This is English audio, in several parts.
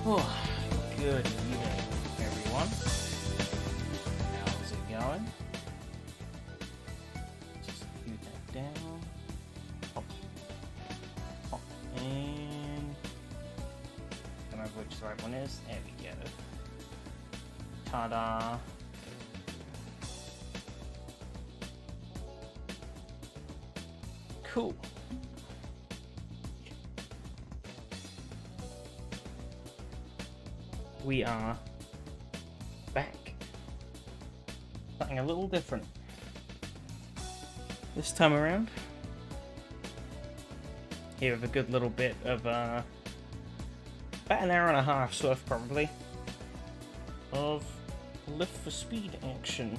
Oh, good evening, everyone. How's it going? Just move that down. Hop. Hop. And I don't remember which the right one is. There we go. Ta-da. Cool. We are back. Something a little different this time around. Here with a good little bit of about an hour and a half's worth, probably, of lift for speed action.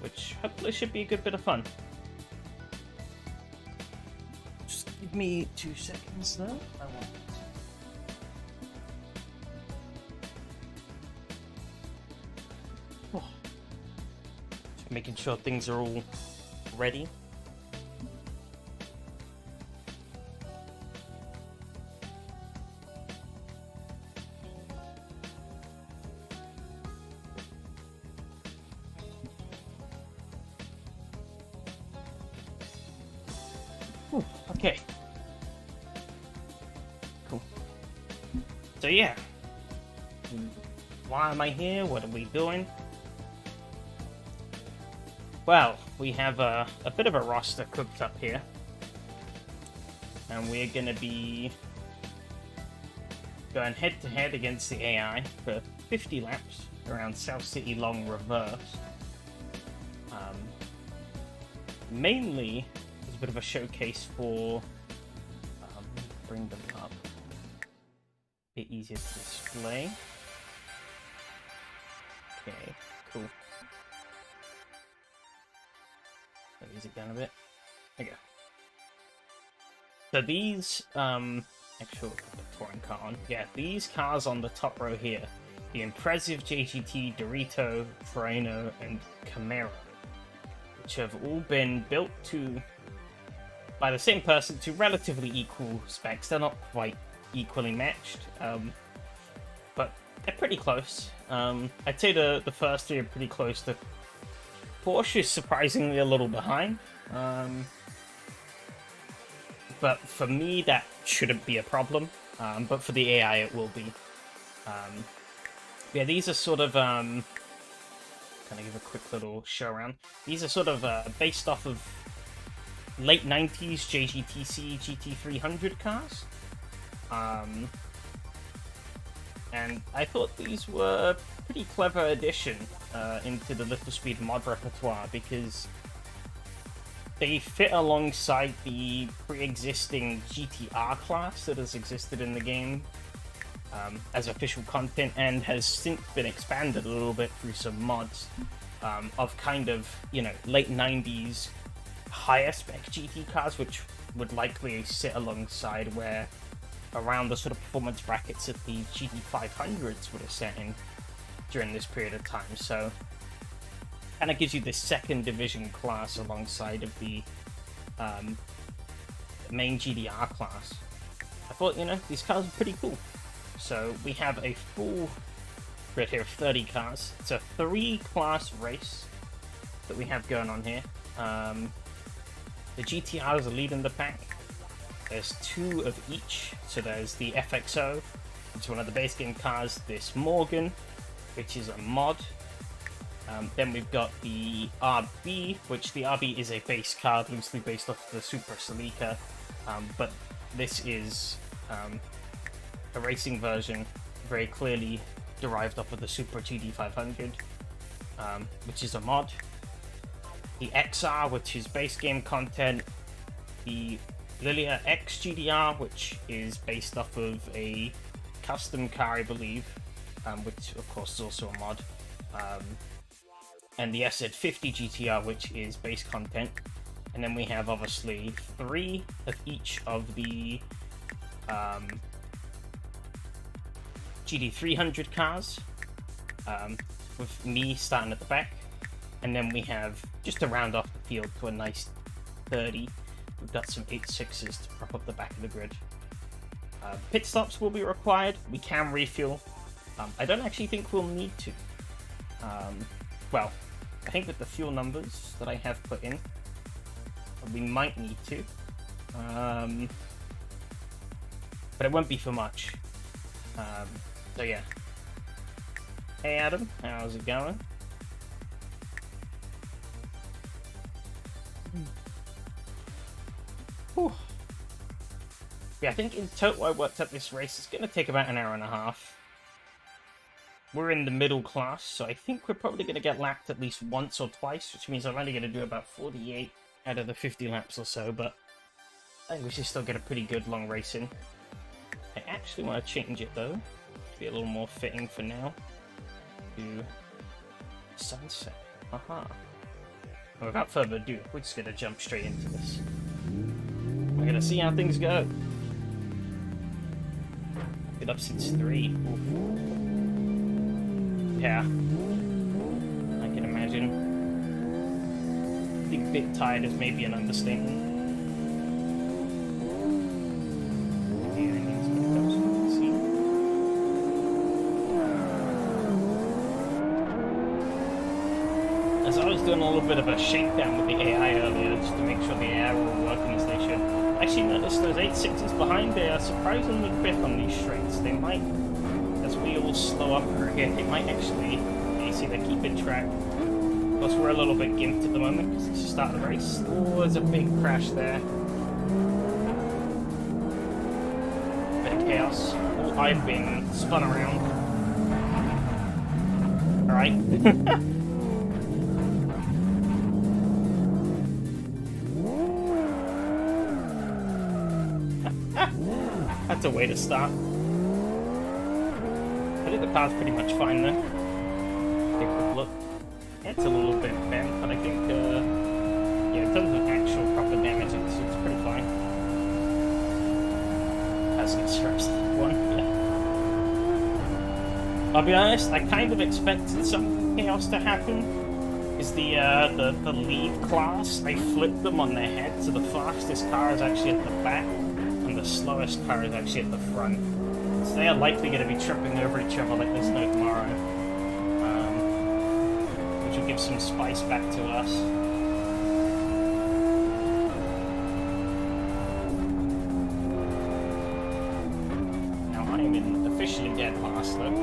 Which hopefully should be a good bit of fun. Give me 2 seconds though. I want just making sure things are all ready. Ooh, okay. Cool. So yeah. Why am I here? What are we doing? Well, we have a bit of a roster cooked up here. And we're gonna be going head to head against the AI for 50 laps around South City Long Reverse. Mainly as a bit of a showcase for bring them up. A bit easier to display. Okay, cool. Ease it down a bit. There you go. So these, actually, the touring car on. Yeah, these cars on the top row here, the impressive JGT, Dorito, Terreno, and Camaro, which have all been built by the same person to relatively equal specs. They're not quite equally matched, but they're pretty close. I'd say the first three are pretty close. The Porsche is surprisingly a little behind, but for me that shouldn't be a problem, but for the AI it will be. Yeah, these are sort of, kind of give a quick little show around. These are sort of based off of late 90s JGTC GT300 cars, and I thought these were a pretty clever addition into the Lift for Speed mod repertoire, because they fit alongside the pre-existing GTR class that has existed in the game as official content, and has since been expanded a little bit through some mods of kind of, you know, late 90s higher spec GT cars, which would likely sit alongside where around the sort of performance brackets that the GT500s would have sat in during this period of time. So kind of gives you this second division class alongside of the main GDR class. I thought, you know, these cars are pretty cool. So we have a full grid here of 30 cars. It's a 3-class race that we have going on here. The GTRs are leading the pack. There's 2 of each. So there's the FXO, which is one of the base game cars. This Morgan, which is a mod. Then we've got the RB, which the RB is a base car loosely based off the Super Celica, but this is a racing version very clearly derived off of the Super GT500, which is a mod. The XR, which is base game content. The Lilia X GDR, which is based off of a custom car, I believe, which of course is also a mod. And the SZ50 GTR, which is base content. And then we have obviously 3 of each of the GT300 cars, with me starting at the back. And then we have, just to round off the field to a nice 30, We've got some 8.6s to prop up the back of the grid. Pit stops will be required. We can refuel. I don't actually think we'll need to. Well, I think with the fuel numbers that I have put in, we might need to. But it won't be for much. So yeah. Hey Adam, how's it going? Whew. Yeah, I think in total I worked out this race. It's going to take about an hour and a half. We're in the middle class, so I think we're probably going to get lapped at least once or twice, which means I'm only going to do about 48 out of the 50 laps or so, but I think we should still get a pretty good long race in. I actually want to change it though, to be a little more fitting for now, to sunset. Aha. And without further ado, we're just going to jump straight into this. We're going to see how things go. Been up since 3. Oof. Yeah. I can imagine. I think bit tired is maybe an understatement. As I was doing a little bit of a shakedown with the AI earlier, just to make sure the AI were all working as they should, I actually noticed those 8.6s behind there are surprisingly quick on these straights. They might, as we all slow up through here, they might actually, you see they're keeping track. Plus we're a little bit gimped at the moment because it's the start of the race. Oh, there's a big crash there. Bit of chaos. Oh, I've been spun around. Alright. That's a way to start. I think the car's pretty much fine though. Take a quick look. It's a little bit bent, but I think, yeah, in terms of actual proper damage, it's pretty fine. That's gonna stretch that one, yeah. I'll be honest, I kind of expected some chaos to happen. Is the lead class, I flipped them on their head, so the fastest car is actually at the back. The slowest car is actually at the front. So they are likely going to be tripping over each other like there's no tomorrow. Which will give some spice back to us. Now I am in officially dead last though.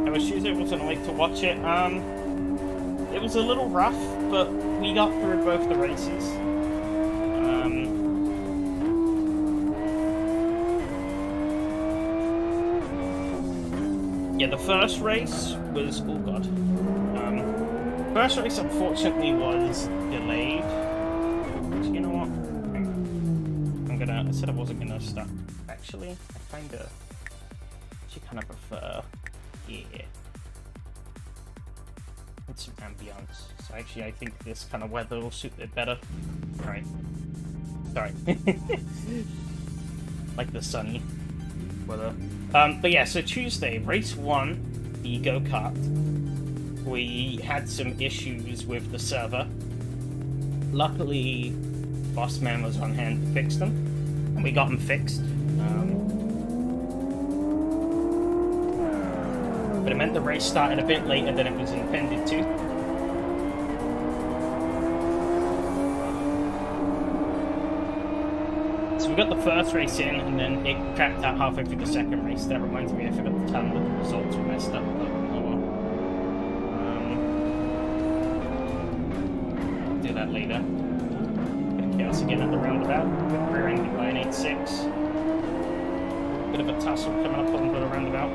I was able to like to watch it. It was a little rough, but we got through both the races. Yeah, the first race was, oh god, first race unfortunately was delayed. So you know what, I said I wasn't gonna stop. Actually, I kind of prefer, yeah, with some ambience. So actually I think this kind of weather will suit it better. Alright, sorry. Like the sunny weather. But yeah, so Tuesday, race 1, the go-kart, we had some issues with the server. Luckily, Bossman was on hand to fix them, and we got them fixed. But it meant the race started a bit later than it was intended to. So we got the first race in, and then it crapped out halfway through the second race. That reminds me, I forgot to tell them that the results were messed up, but oh well. I'll do that later. Bit of chaos again at the roundabout. Rear-ended by an 8.6. Bit of a tussle coming up on the roundabout.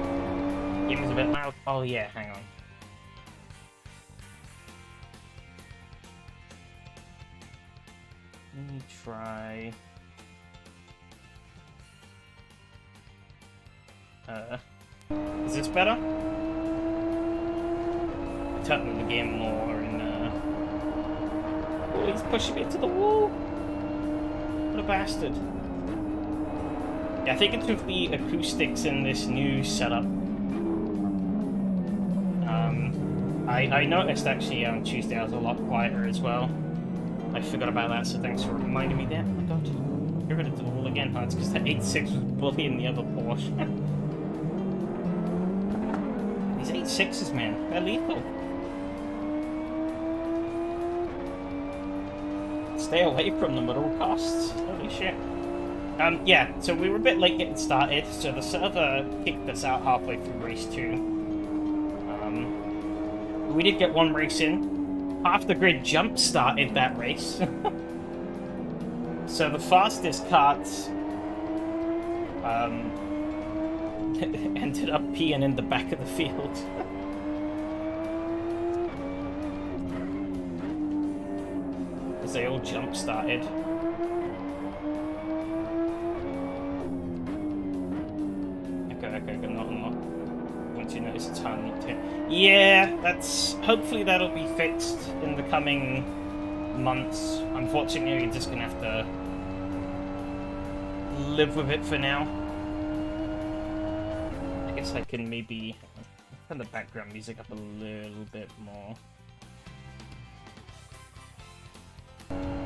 Game is a bit loud. Oh yeah, hang on. Let me try... is this better? Turn the game more in, oh, he's pushing me to the wall! What a bastard. Yeah, I think it's with the acoustics in this new setup. I noticed actually on Tuesday I was a lot quieter as well. I forgot about that, so thanks for reminding me there. Oh my god. Get rid of the wall again. Oh, it's because the 8.6 was bullying the other Porsche. These 8.6s, man, they're lethal. Stay away from them at all costs. Holy shit. Yeah, so we were a bit late getting started, so the server kicked us out halfway through race 2. We did get one race in. Half the grid jump started that race. So the fastest carts ended up peeing in the back of the field. As they all jump started. Okay, not. Once you notice it's hard not to. Yeah, hopefully that'll be fixed in the coming months. Unfortunately, you're just gonna have to live with it for now. I guess I can maybe turn the background music up a little bit more.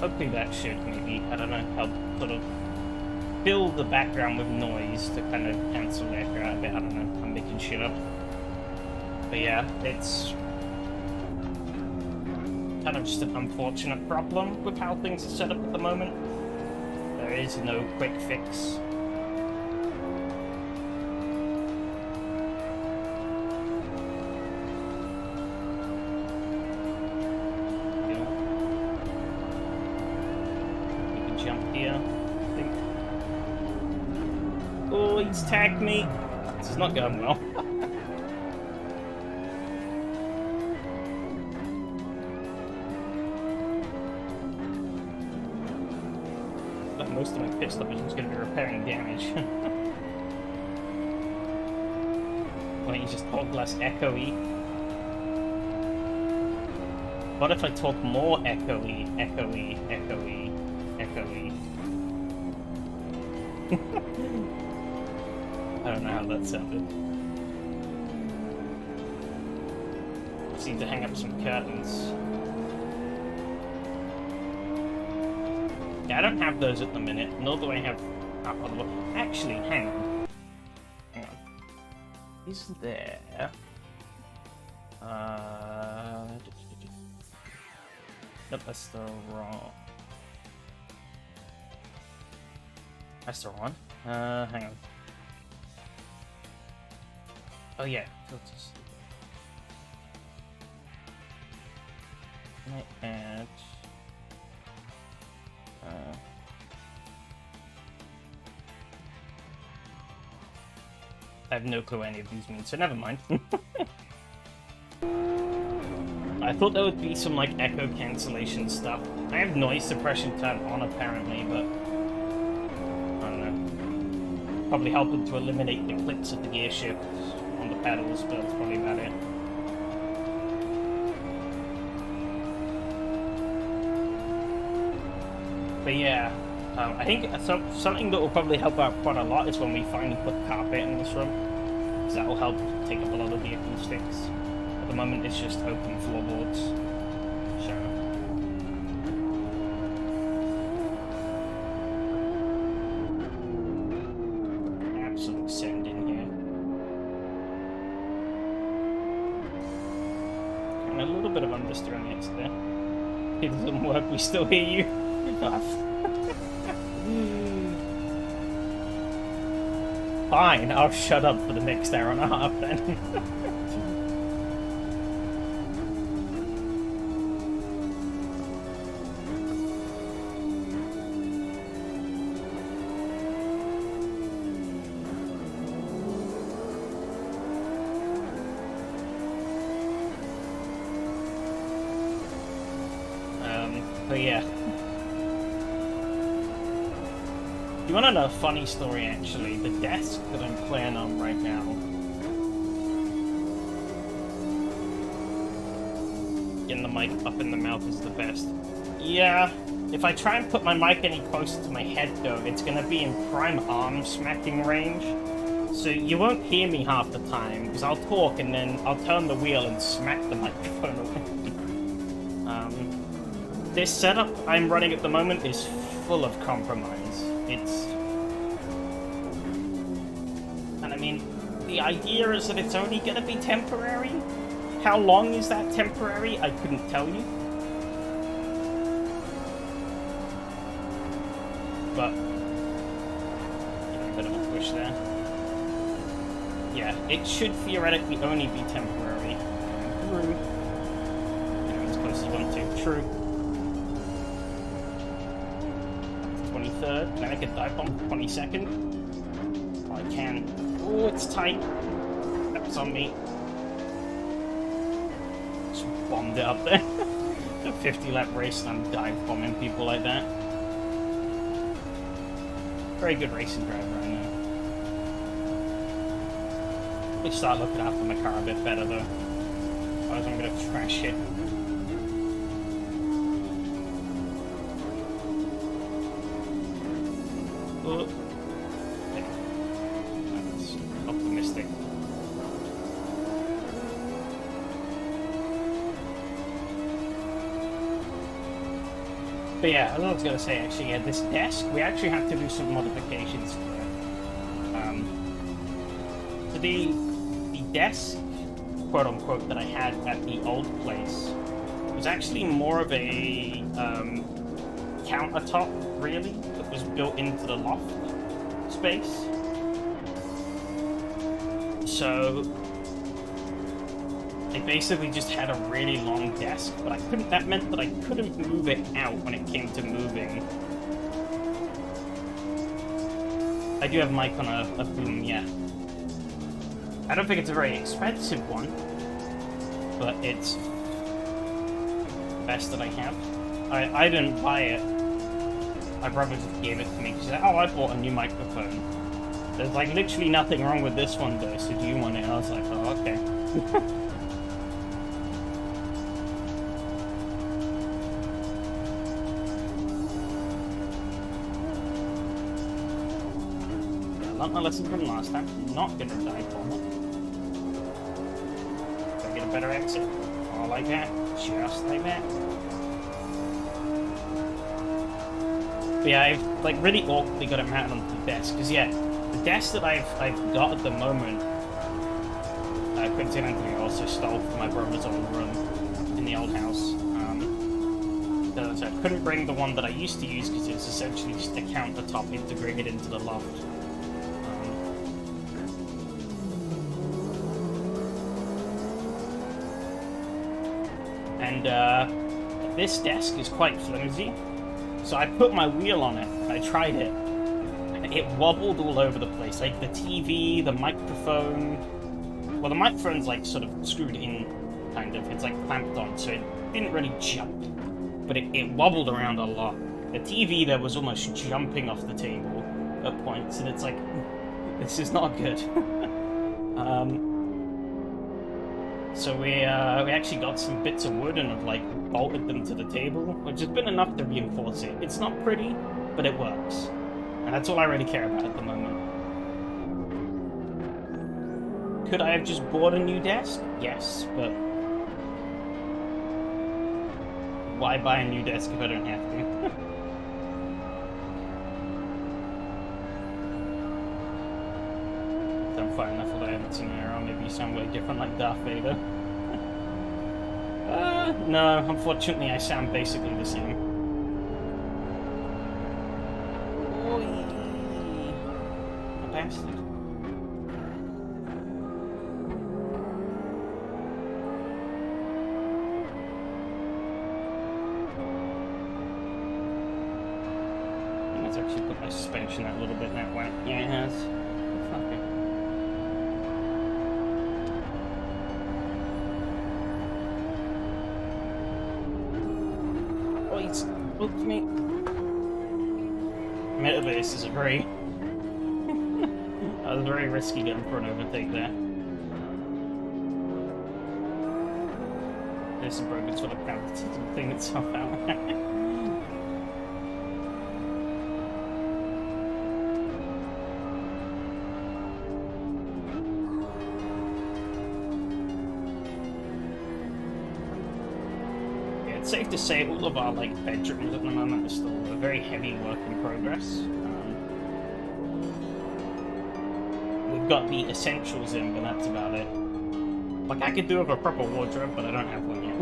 Hopefully that should maybe, I don't know, help sort of fill the background with noise to kind of cancel the echo out a bit. I don't know, I'm making shit up. But yeah, it's kind of just an unfortunate problem with how things are set up at the moment. There is no quick fix. You can jump here, I think. Oh, he's tagged me. This is not going well. Most of my pit stop is just going to be repairing damage. Why don't you just talk less echoey? What if I talk more echoey? I don't know how that sounded. Just need to hang up some curtains. Yeah, I don't have those at the minute, nor do I have... Actually, hang on. Is there... Nope, that's the wrong... That's the wrong one. Hang on. Oh yeah, filters. Can I add... I have no clue what any of these mean, so never mind. I thought there would be some like echo cancellation stuff. I have noise suppression turned on apparently, but I don't know. Probably helping to eliminate the clicks of the gear shift on the pedals, but that's probably about it. But yeah, I think something that will probably help out quite a lot is when we finally put carpet in this room, because that will help take up a lot of the acoustics. At the moment, it's just open floorboards. So. Absolute send in here. And a little bit of understeer on the exit there. It doesn't work, we still hear you. Fine, I'll shut up for the next hour and a half then. But yeah. You want to know a funny story, actually? The desk that I'm playing on right now. Getting the mic up in the mouth is the best. Yeah, if I try and put my mic any closer to my head, though, it's going to be in prime arm smacking range. So you won't hear me half the time, because I'll talk and then I'll turn the wheel and smack the microphone away. This setup I'm running at the moment is full of compromise. And I mean, the idea is that it's only going to be temporary. How long is that temporary? I couldn't tell you. But, a bit of a push there. Yeah, it should theoretically only be temporary. True. As close as you want to. True. 23rd. Can I make a dive bomb? 22nd? Oh, I can. Oh, it's tight. That was on me. Just bombed it up there. A 50-lap race and I'm dive bombing people like that. Very good racing driver, I know. We start looking after my car a bit better though. Otherwise I'm gonna trash it. Oh. That's optimistic. But yeah, as I was gonna say actually, yeah, this desk, we actually have to do some modifications to it. So the desk, quote unquote, that I had at the old place was actually more of a countertop, really, that was built into the loft space. So I basically just had a really long desk, but that meant that I couldn't move it out when it came to moving. I do have a mic on a boom, yeah. I don't think it's a very expensive one, but it's the best that I have. I didn't buy it. My brother just gave it to me. He said, oh, I bought a new microphone. There's like literally nothing wrong with this one though, so do you want it? I was like, oh, okay. Learned my lesson from last time. I'm not gonna die for it. Did I get a better exit? Oh, like that. Just like that. But yeah, I've like really awkwardly got it mounted onto the desk. Because yeah, the desk that I've got at the moment, coincidentally also stole from my brother's old room in the old house. So I couldn't bring the one that I used to use because it's essentially just a countertop integrated into the loft. And this desk is quite flimsy, so I put my wheel on it, and I tried it, and it wobbled all over the place. Like the TV, the microphone. Well, the microphone's like sort of screwed in, kind of. It's like clamped on, so it didn't really jump, but it wobbled around a lot. The TV there was almost jumping off the table at points, and it's like, this is not good. So we actually got some bits of wood and have like bolted them to the table, which has been enough to reinforce it. It's not pretty, but it works. And that's all I really care about at the moment. Could I have just bought a new desk? Yes, but why buy a new desk if I don't have to? I'm fine enough with I haven't seen an arrow. Maybe you sound way different like Darth Vader. No, unfortunately I sound basically the same. Oi! A bastard. Let's actually put my suspension out a little bit that way. Yeah, it has. Fuck it. Look at me. Admittedly, this is a very... that was very risky going for an overtake there. There's some broken sort of power to thing itself out. it's safe to say all of our like bedrooms at the moment are still a very heavy work in progress. We've got the essentials in, but that's about it. Like, I could do with a proper wardrobe, but I don't have one yet.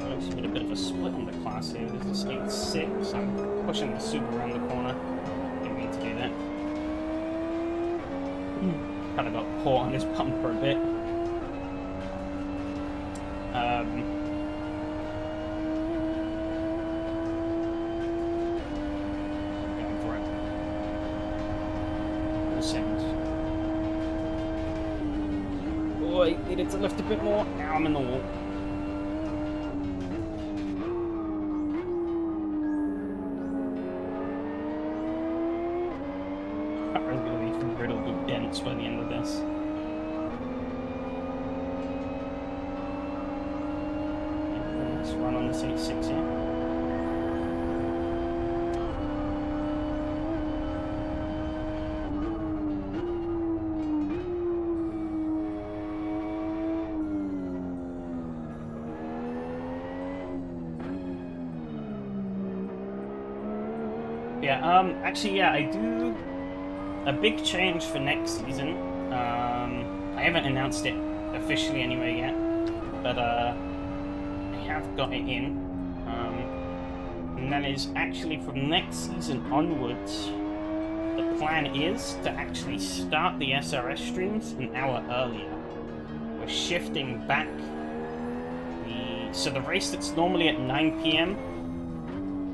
There's a bit of a split in the class here. This is 8-6. I'm pushing the super around the corner. Didn't mean to do that. Kind of got caught on his bumper a bit. Going for it. Boy, needed to lift a bit more. Now I'm in the wall. I'm going to be riddled with dents by the end of this. Let's run on this 8-6 here. Yeah, actually, yeah, I do a big change for next season. I haven't announced it officially anyway yet, but I have got it in. And that is actually from next season onwards, the plan is to actually start the SRS streams an hour earlier. We're shifting back so the race that's normally at 9 PM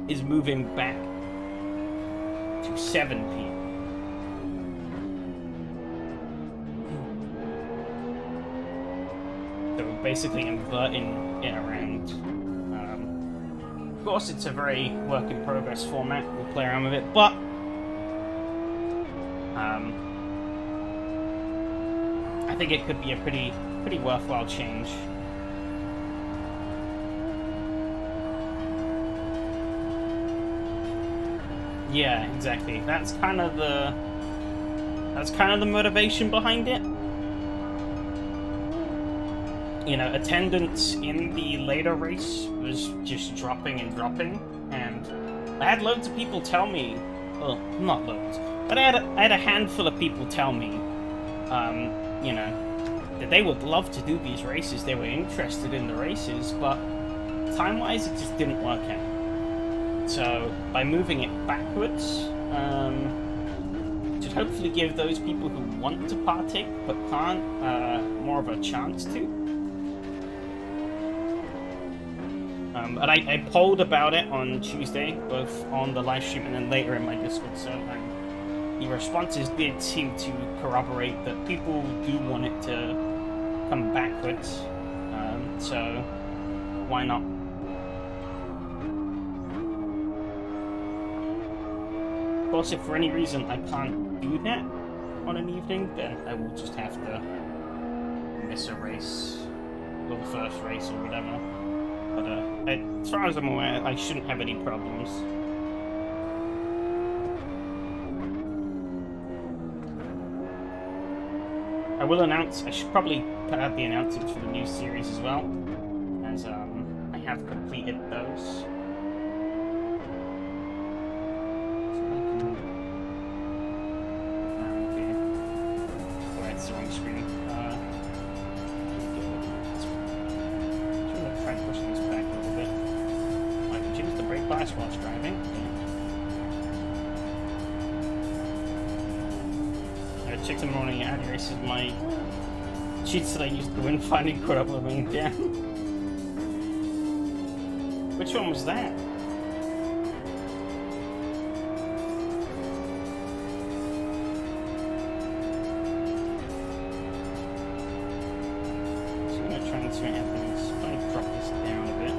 is moving back to 7 PM. So we're basically inverting it around. Of course, it's a very work in progress format. We'll play around with it, but I think it could be a pretty worthwhile change. Yeah, exactly. That's kind of the motivation behind it. You know, attendance in the later race was just dropping and dropping, and I had loads of people tell me, well, not loads, but I had a handful of people tell me, you know, that they would love to do these races, they were interested in the races, but time-wise it just didn't work out. So, by moving it backwards, should hopefully give those people who want to partake but can't more of a chance to. But I polled about it on Tuesday, both on the live stream and then later in my Discord, so the responses did seem to corroborate that people do want it to come backwards, so why not? Of course, if for any reason I can't do that on an evening, then I will just have to miss a race, or the first race or whatever. But as far as I'm aware, I shouldn't have any problems. I will announce, I should probably put out the announcements for the new series as well, as I have completed those. Whilst driving. Chicks in the morning ad races, my cheats that I used to win finally caught up with me. Yeah. Which one was that? So I'm gonna try and see what happens. If I drop this down a bit.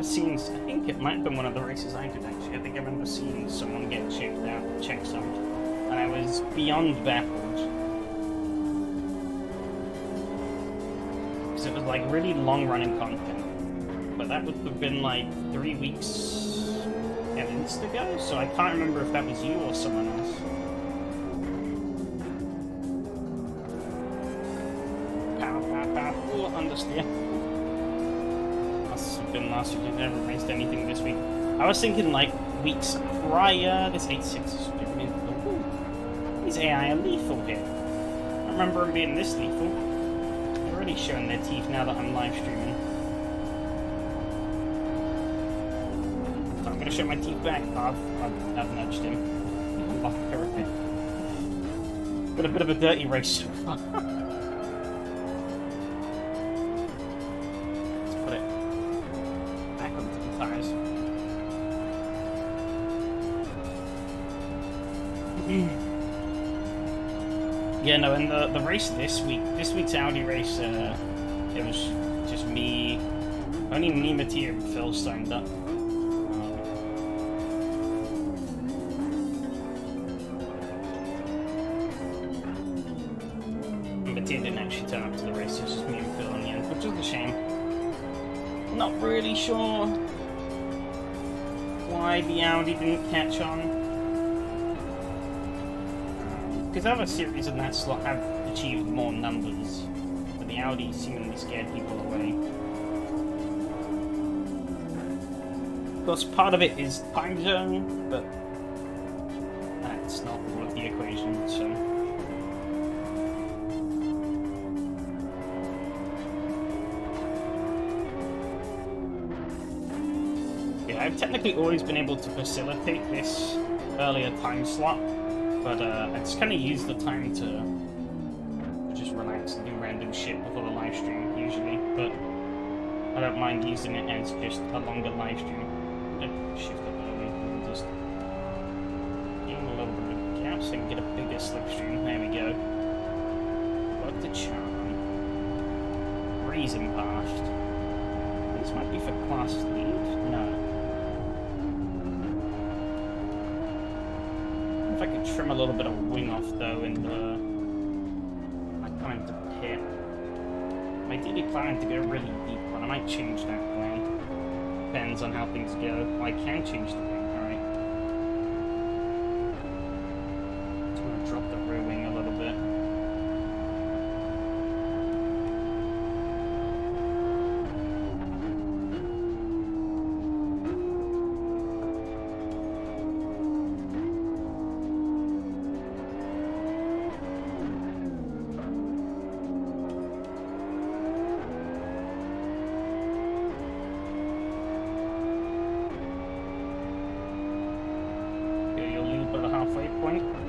remember seeing, I think it might have been one of the races I did actually. I think I remember seeing someone get checked out, and I was beyond baffled. Because it was like really long running content. But that would have been like 3 weeks at least ago, so I can't remember if that was you or someone else. Oh, understeer. Must have been last week. I never raced anything this week. I was thinking like weeks prior. This 8.6 is ooh, these AI are lethal here. I remember them being this lethal. They're already showing their teeth now that I'm live streaming. So I'm gonna show my teeth back. I've nudged him. Been a bit of a dirty race so far. Yeah, no, and the race this week's Audi race, it was just me, only me, Mattia, and Phil signed up. Mattia didn't actually turn up to the race, it was just me and Phil in the end, which is a shame. Not really sure why the Audi didn't catch on. Because other series in that slot have achieved more numbers, but the Audi seemingly scared people away. Of course, part of it is time zone, but that's not all of the equation, so... Yeah, I've technically always been able to facilitate this earlier time slot, but I just kind of use the time to just relax and do random shit before the live stream, usually. But I don't mind using it as just a longer live stream. Shift up early and just give him a little bit of a gap so I can get a bigger slipstream. There we go. What the charm. Reason past. This might be for class lead. No. If I could trim a little bit of wing off though in the... I come into pit. I'm ideally planning to go really deep, but I might change that plan. Depends on how things go. Well, I can change the wing, alright. Just gonna drop the rear wing a little bit.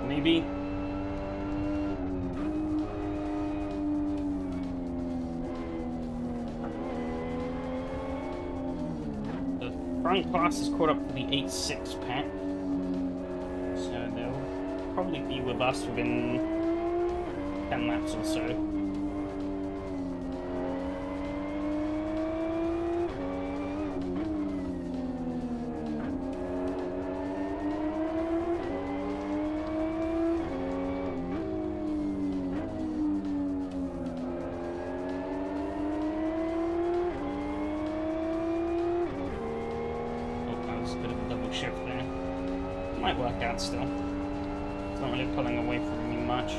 Maybe. The front class is caught up to the 8.6 pack, so they'll probably be with us within 10 laps or so. Might work out still. It's not really pulling away from me much.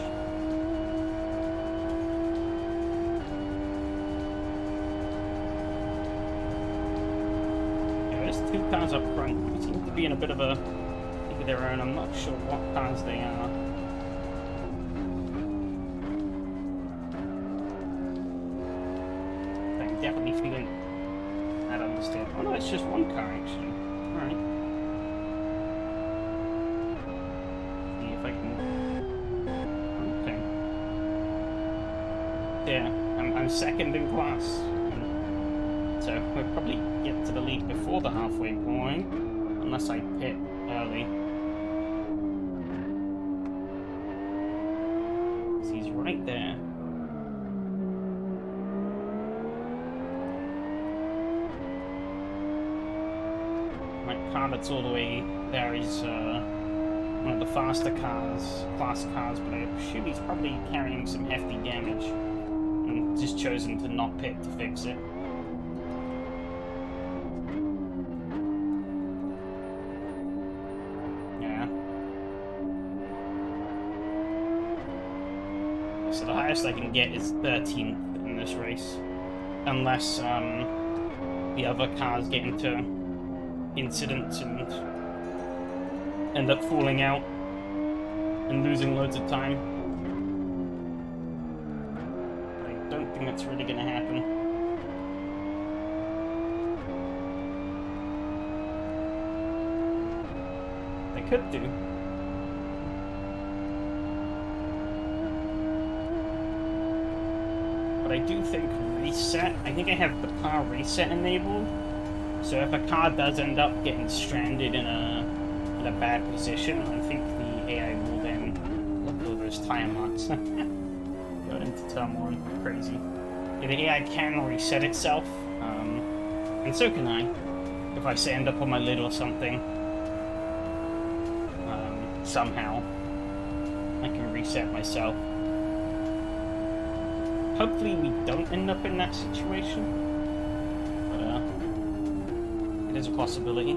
Yeah, there's two cars up front. They seem to be in a bit of a league of their own. I'm not sure what cars they are. I'm definitely feeling that understand. Oh no, it's just one car actually. Alright. Yeah, I'm second in class, so we'll probably get to the lead before the halfway point, unless I pit early. So he's right there. car that's all the way there is one of the faster class cars, but I assume he's probably carrying some hefty damage and just chosen to not pit to fix it. Yeah. So the highest I can get is 13th in this race, unless the other cars get into incidents and end up falling out and losing loads of time. But I don't think that's really going to happen. They could do. But I do think reset, I think I have the car reset enabled. So if a car does end up getting stranded in a bad position, I think the AI will then look at all those tire marks. Go into turn 1, crazy. Yeah, the AI can reset itself, and so can I. If I say end up on my lid or something, somehow, I can reset myself. Hopefully we don't end up in that situation, but it is a possibility.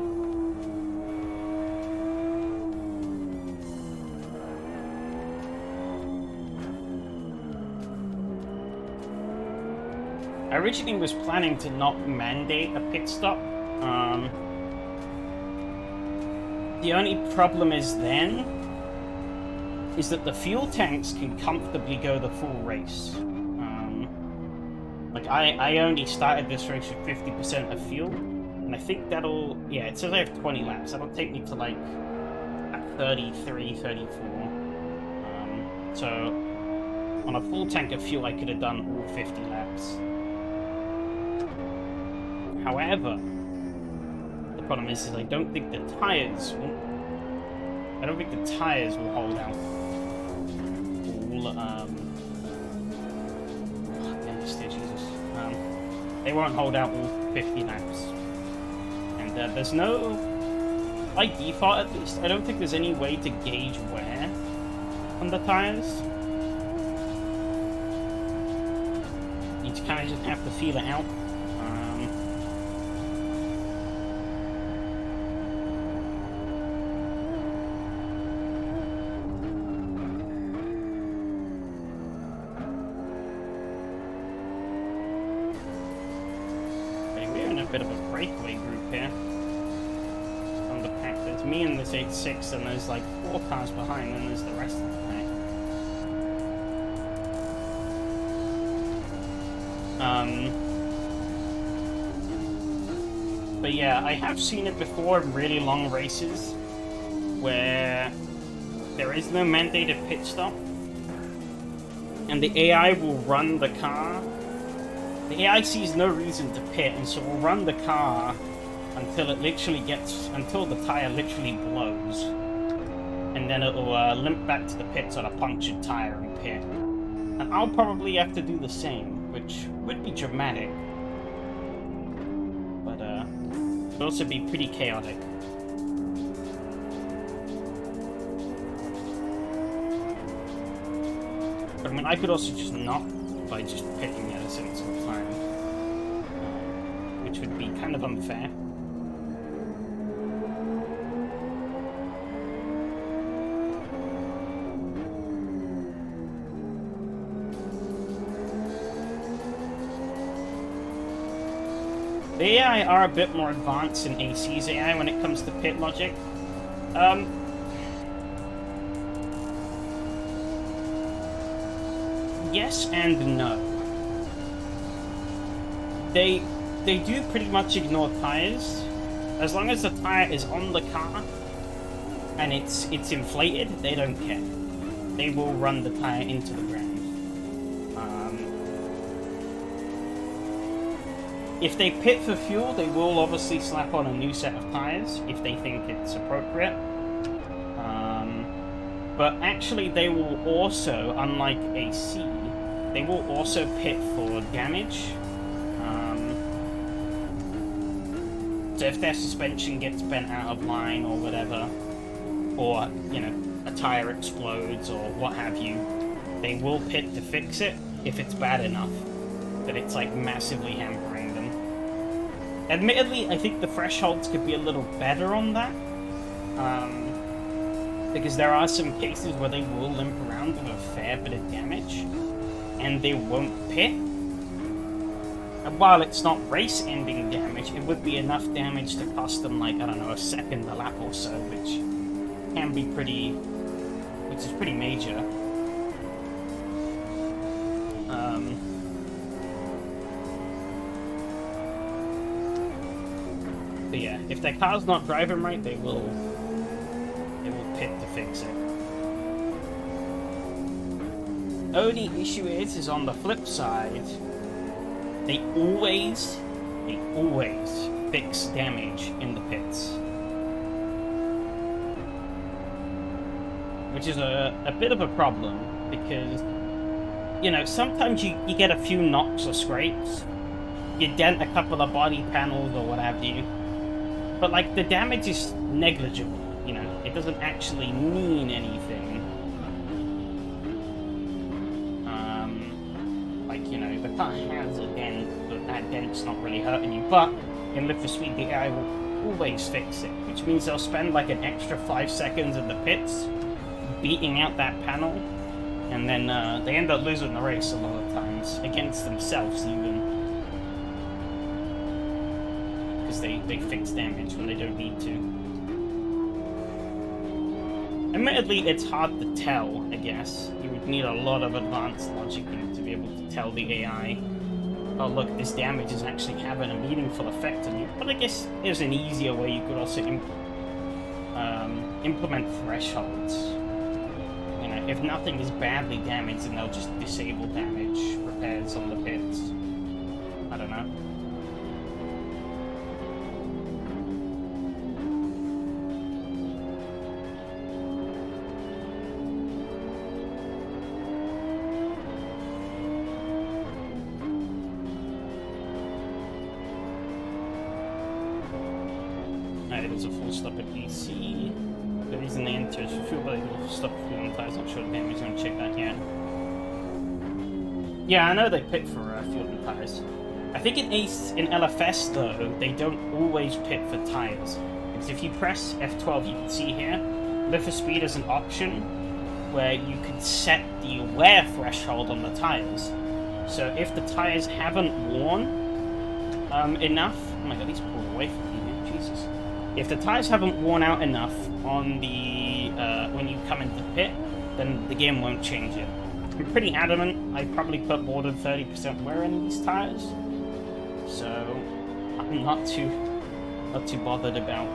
I originally was planning to not mandate a pit stop. The only problem is that the fuel tanks can comfortably go the full race. Like I only started this race with 50% of fuel, and I think that'll, yeah, it says I have 20 laps. That'll take me to like 33, 34. So on a full tank of fuel, I could have done all 50 laps. However, the problem is I don't think the tires will hold out all, they won't hold out all 50 laps. And there's no, by default at least, I don't think there's any way to gauge wear on the tires. You kind of just have to feel it out. Bit of a breakaway group here on the pack. There's me and this 8.6, and there's like 4 cars behind, and there's the rest of the pack. But yeah, I have seen it before in really long races where there is no mandated pit stop, and the AI will run the car. The AI sees no reason to pit, and so will run the car until it literally until the tire literally blows. And then it'll limp back to the pits on a punctured tire and pit. And I'll probably have to do the same, which would be dramatic. But, it'd also be pretty chaotic. But I mean, I could also just not by just pitting at a sensible time, which would be kind of unfair. The AI are a bit more advanced than AC's AI when it comes to pit logic. Yes and no. They do pretty much ignore tires. As long as the tire is on the car and it's inflated, they don't care. They will run the tire into the ground. If they pit for fuel, they will obviously slap on a new set of tires if they think it's appropriate. But actually they will also, unlike AC, they will also pit for damage. So if their suspension gets bent out of line or whatever, or, you know, a tire explodes or what have you, they will pit to fix it if it's bad enough that it's like massively hampering them. Admittedly, I think the thresholds could be a little better on that, because there are some cases where they will limp around with a fair bit of damage and they won't pit. And while it's not race-ending damage, it would be enough damage to cost them, like, I don't know, a second a lap or so, which can be which is pretty major. But yeah, if their car's not driving right, they will pit to fix it. Only issue is on the flip side, they always fix damage in the pits. Which is a bit of a problem, because, you know, sometimes you get a few knocks or scrapes, you dent a couple of body panels or what have you, but, like, the damage is negligible, you know, it doesn't actually mean anything. Like, you know, the car has a dent, but that dent's not really hurting you, but in Live for Speed, the AI will always fix it, which means they'll spend, like, an extra 5 seconds in the pits beating out that panel, and then they end up losing the race a lot of times, against themselves even, because they fix damage when they don't need to. Admittedly, it's hard to tell, I guess. You would need a lot of advanced logic to be able to tell the AI, oh look, this damage is actually having a meaningful effect on you. But I guess there's an easier way. You could also implement thresholds. You know, if nothing is badly damaged, then they'll just disable damage repairs on the pits. I don't know. There's a full stop at DC. The reason they enter is for fuel, but they will stop fuel on tires. Not sure the damage. I'm gonna check that yet. Yeah, I know they pit for fuel and tires. I think in LFS though, they don't always pit for tires. Because if you press F12, you can see here, Live for Speed is an option where you can set the wear threshold on the tires. So if the tires haven't worn enough, oh my god, these pulled away from me, man. Jesus. If the tires haven't worn out enough on the when you come into pit, then the game won't change it. I'm pretty adamant. I probably put more than 30% wear in these tires, so I'm not too bothered about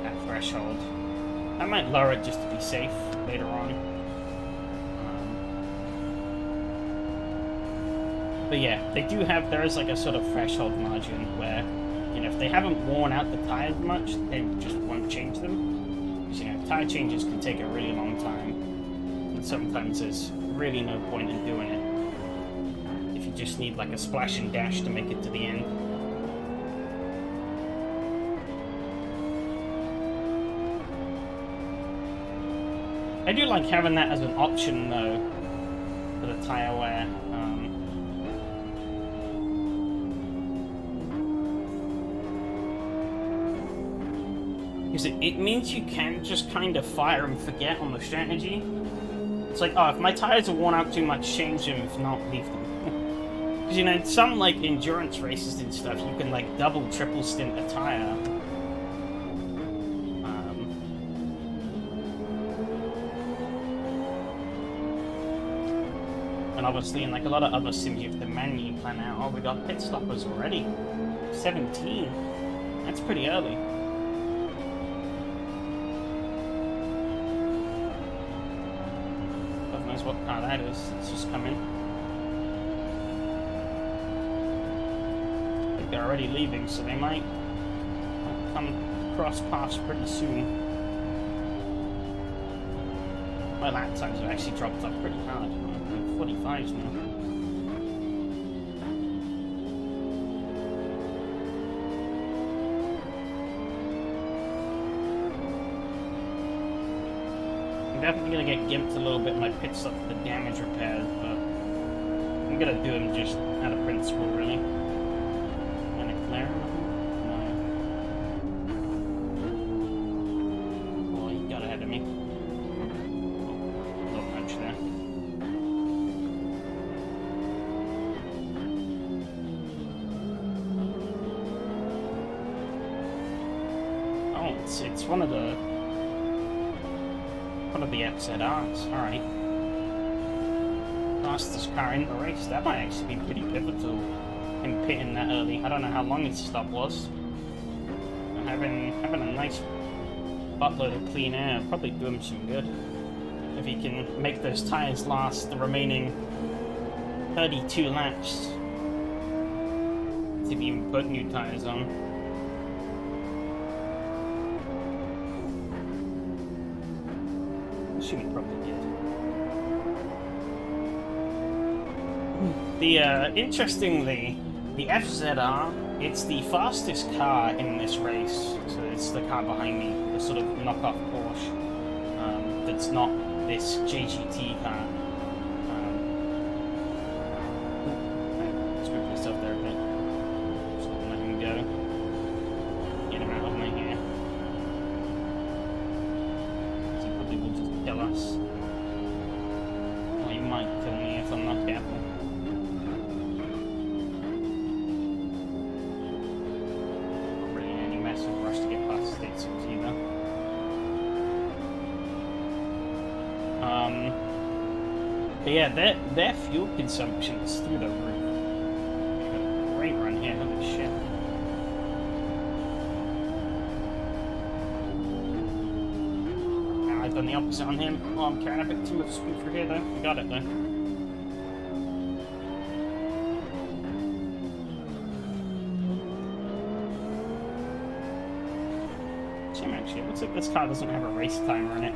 that threshold. I might lower it just to be safe later on. But yeah, they do have. There is like a sort of threshold margin where, you know, if they haven't worn out the tires much, they just won't change them. Because, you know, tire changes can take a really long time, and sometimes there's really no point in doing it if you just need like a splash and dash to make it to the end. I do like having that as an option though for the tire wear. Because it means you can just kind of fire and forget on the strategy. It's like, oh, if my tires are worn out too much, change them. If not, leave them. Because, you know, in some, like, endurance races and stuff, you can, like, double, triple stint a tire. And obviously, in, like, a lot of other sims, you have to manually plan out, oh, we got pit stoppers already. 17. That's pretty early. What car that is. It's just coming. I think they're already leaving, so they might come cross paths pretty soon. My lap times have actually dropped off pretty hard. I'm 45s now. definitely gonna get gimped a little bit in my pit stop for the damage repairs, but I'm gonna do them just out of principle, really. And a clear? No. Oh, he got ahead of me. Oh, little nudge there. Oh, it's one of the FZRs. Alright. Fastest car in the race. That might actually be pretty pivotal in pitting that early. I don't know how long his stop was. But having a nice buttload of clean air will probably do him some good. If he can make those tyres last the remaining 32 laps. If he even put new tyres on. He probably did. Interestingly, the FZR, it's the fastest car in this race. So it's the car behind me, the sort of knockoff Porsche. That's not this JGT car. Let's move myself there a bit. Just let him go. Get him out of my hair. He probably will just kill us. Well, he might kill me if I'm not careful. Not really any massive rush to get past State 6 either. But yeah, their fuel consumption is through the roof. Got a great run here, holy shit. I've done the opposite on him. Oh, I'm carrying a bit too much speed for here though. We got it though. Shame actually, it looks like this car doesn't have a race timer in it.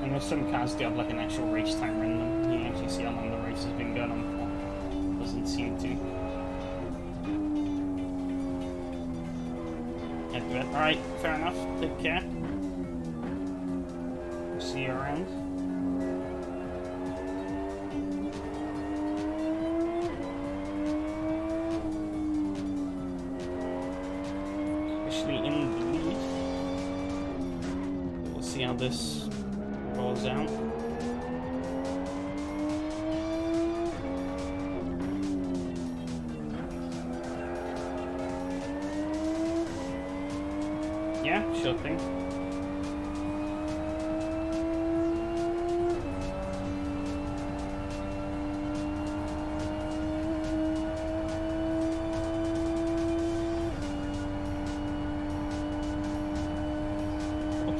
I know some cars do have like an actual race timer in them. You can actually see how long the race has been going on for. Doesn't seem to. Can't do it. Alright, fair enough. Take care. See you around. Especially in the lead. We'll see how this rolls out. Yeah, sure thing.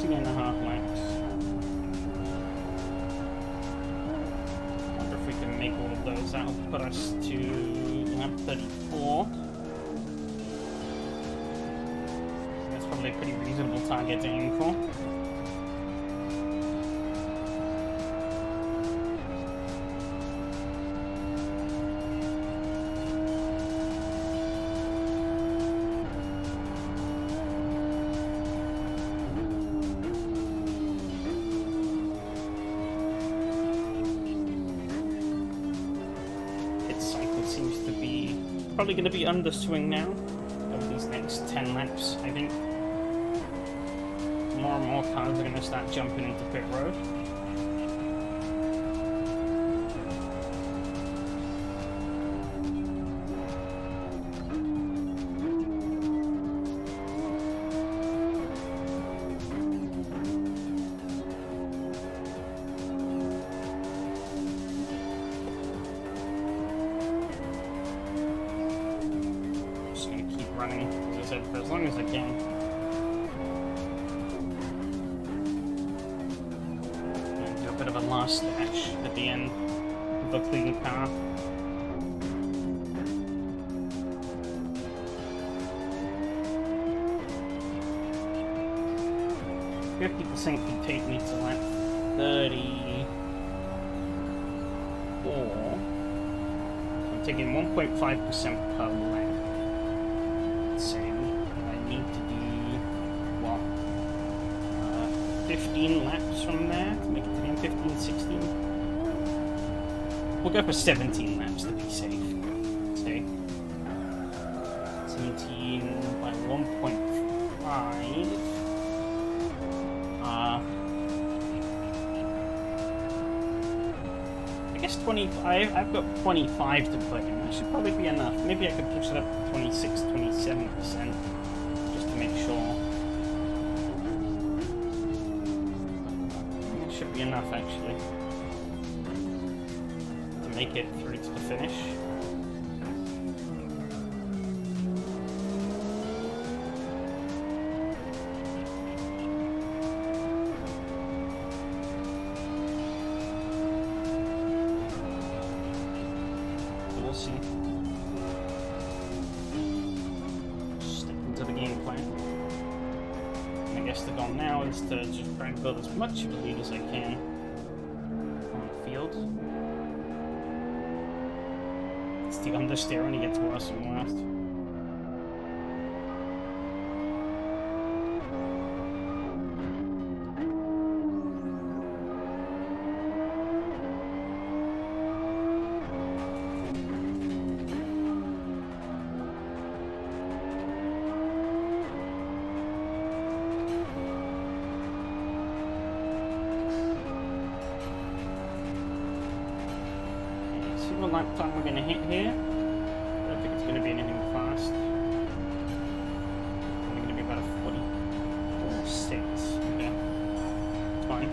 And a half laps. Wonder if we can make all of those. That'll put us to lap 34. That's probably a pretty reasonable target to aim for. Seems to be probably going to be underswing now over these next 10 laps, I think. More and more cars are going to start jumping into pit road. Running, as I said, for as long as I can. And do a bit of a last dash at the end of the clean car. %, can take me to lap 34. I'm taking 1.5% per lap. So I need to do what? 15 laps from there to make it to the end, 15, 16. We'll go for 17 laps to be safe. Say 17 by 1.5. I guess 25. I've got 25 to put in. That should probably be enough. Maybe I could push it up to 26, 27%, just to make sure. That should be enough, actually, to make it through to the finish. Sticking to the game plan. And I guess the goal now is to just try and build as much of a lead as I can on the field. It's the understeer when he gets worse and worse. What lap time we're going to hit here. I don't think it's going to be anything fast. It's going to be about a 46. Okay. It's fine.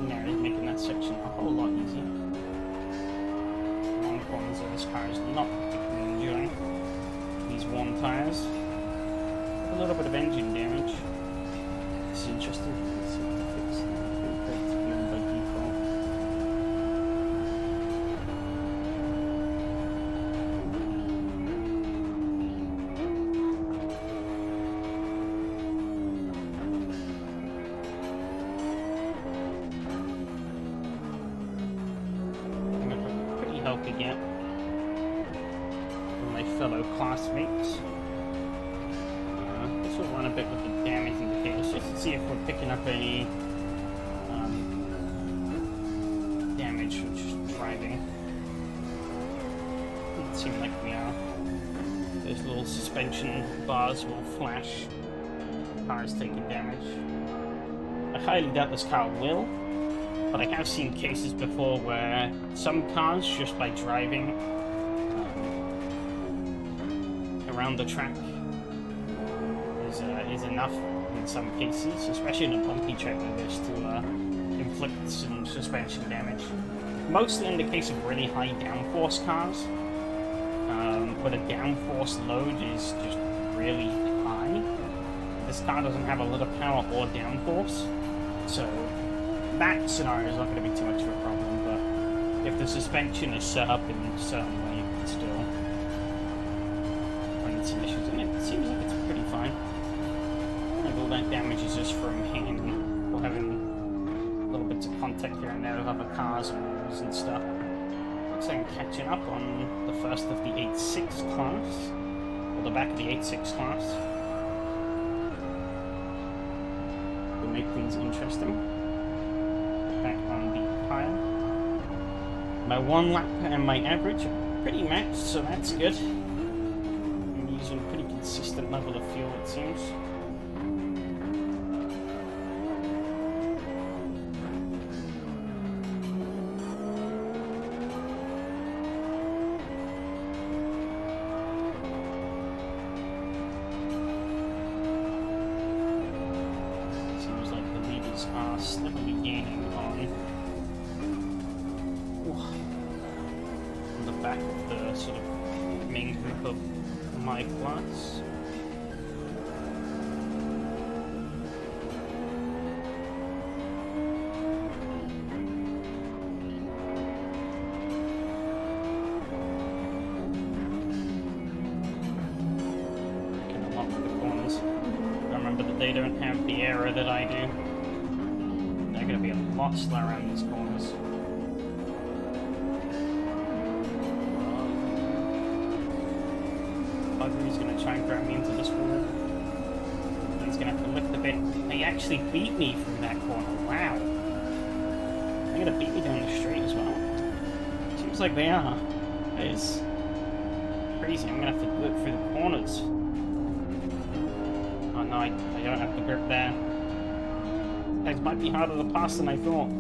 Now he's making that section a whole lot easier. Long corners of this car is not particularly enjoying. These warm tyres. A little bit of engine damage. This is interesting. Again from my fellow classmates. This will run a bit with the damage indicators just to see if we're picking up any damage from just driving. Doesn't seem like we are. Those little suspension bars will flash. Cars taking damage. I highly doubt this car will. But I have seen cases before where some cars, just by driving around the track, is enough in some cases, especially in a bumpy track like this, to inflict some suspension damage. Mostly in the case of really high downforce cars, where the downforce load is just really high. This car doesn't have a lot of power or downforce, so that scenario is not going to be too much of a problem, but if the suspension is set up in a certain way, you can still run into some issues, and it seems like it's pretty fine. And all that damage is just from hitting or having little bits of contact here and there with other cars and walls and stuff. Looks like I'm catching up on the first of the 8.6 class, or the back of the 8.6 class. Will make things interesting. Back on the pile. My one lap and my average are pretty matched, so that's good. I'm using a pretty consistent level of fuel, it seems. Seems like the leaders are steadily gaining on the back of the sort of main group of my class. Making a lot of the corners. Remember that they don't have the error that I do. They're going to be a lot slower around these corners. bugger who's going to try and grab me into this wall. He's going to have to lift a bit. He actually beat me from that corner. Wow. They're going to beat me down the straight as well. Seems like they are. That is crazy. I'm going to have to do it through the corners. Oh no, I don't have the grip there. It might be harder to pass than I thought.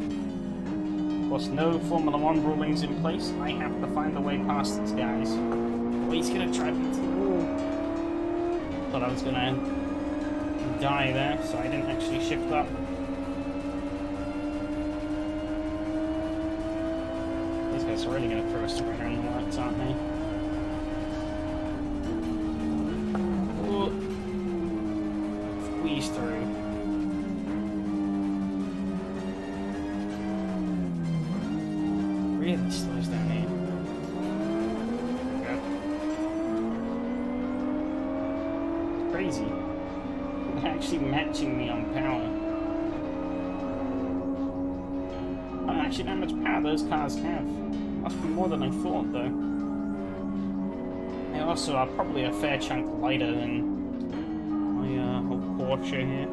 Of course, no Formula 1 rulings in place. I have to find a way past these guys. Oh, he's going to drive me into the wall. Thought I was going to die there, so I didn't actually shift up. These guys are really going to throw a sprinter in the works, aren't they? Oh. Squeeze through. Really slows down here. It's crazy. They're actually matching me on power. I don't actually know how much power those cars have. Must be more than I thought, though. They also are probably a fair chunk lighter than my whole Porsche here.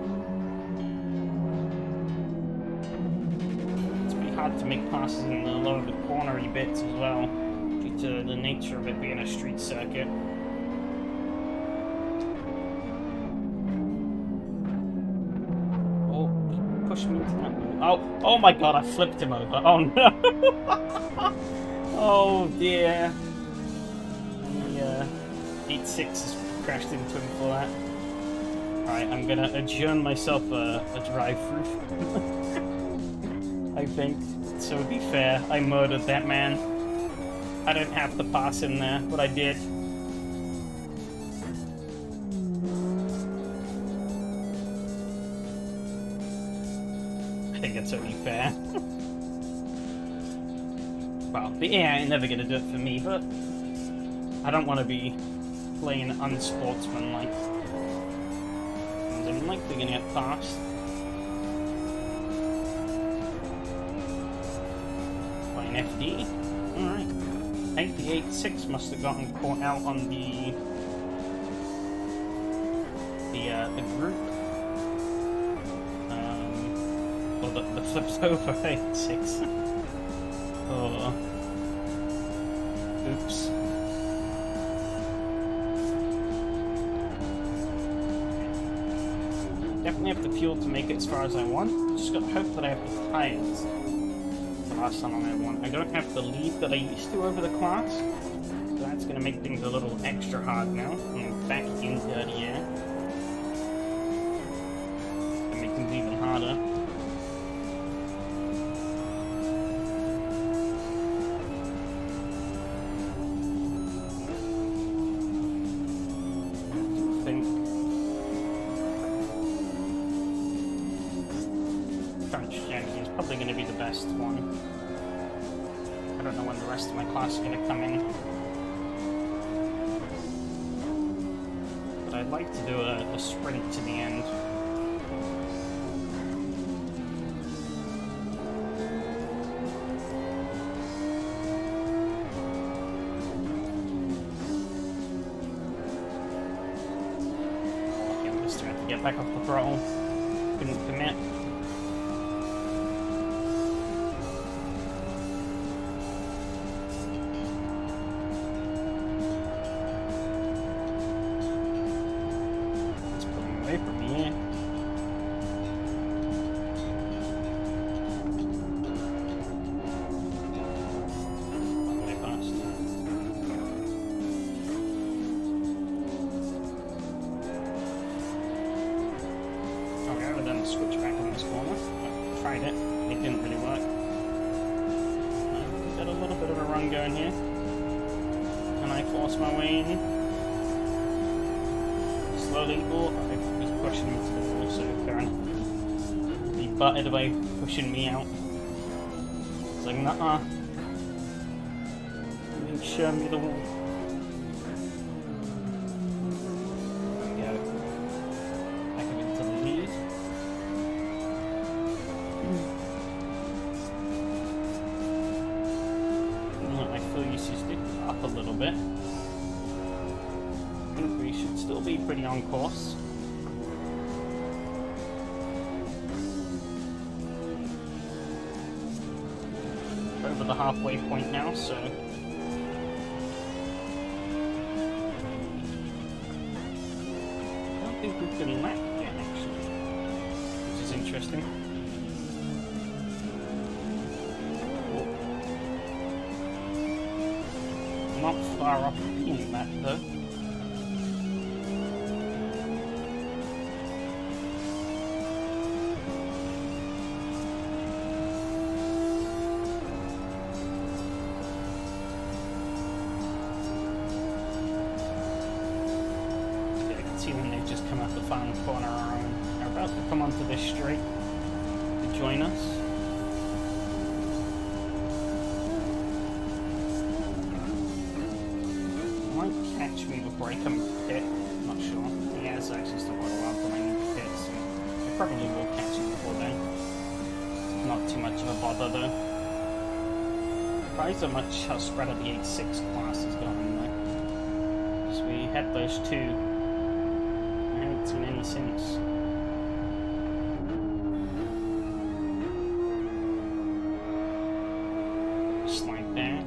Hard to make passes in a lot of the cornery bits as well, due to the nature of it being a street circuit. Oh, he pushed me into that wall. Oh my god, I flipped him over. Oh no! Oh dear. The 8.6 has crashed into him for that. Alright, I'm gonna adjourn myself a drive-through. I think. So to be fair, I murdered that man. I didn't have to pass him there, but I did. I think it's only fair. Well, the AI ain't never gonna do it for me, but I don't want to be playing unsportsmanlike. I'm likely gonna get past. FD. Alright. I think the 8.6 must have gotten caught out on the group. Or the flips over 8.6. Oh. Oops. Definitely have the fuel to make it as far as I want. Just gotta hope that I have the tires. Last time on that one. I don't have the lead that I used to over the class, so that's going to make things a little extra hard now. I'm back in dirty air. Going to make things even harder. I think Crunch Jackie is probably going to be the best one. I don't know when the rest of my class is going to come in. But I'd like to do a sprint to the end. Okay, I'm just trying to get back off the throttle. Couldn't commit. Switch back in this corner. I tried it. It didn't really work. Got a little bit of a run going here. Can I force my way in? Slowly. Oh, he's pushing me to the wall, so fair enough. He butted away, pushing me out. It's like, nuh-uh. You show me the wall. think we should still be pretty on course. We're over the halfway point now, so I don't think we can lap yet, actually, which is interesting. Not far off being that though. Yeah, I can see when they've just come out the final corner and are about to come onto this straight to join us. Catch me before I come to the pit. I'm not sure. He has actually still got a while behind the pit, so I probably will catch him before then. It's not too much of a bother though. Surprised how much how spread out the 8.6 class has gone though. Because we had those two. I haven't seen any since. Slide there.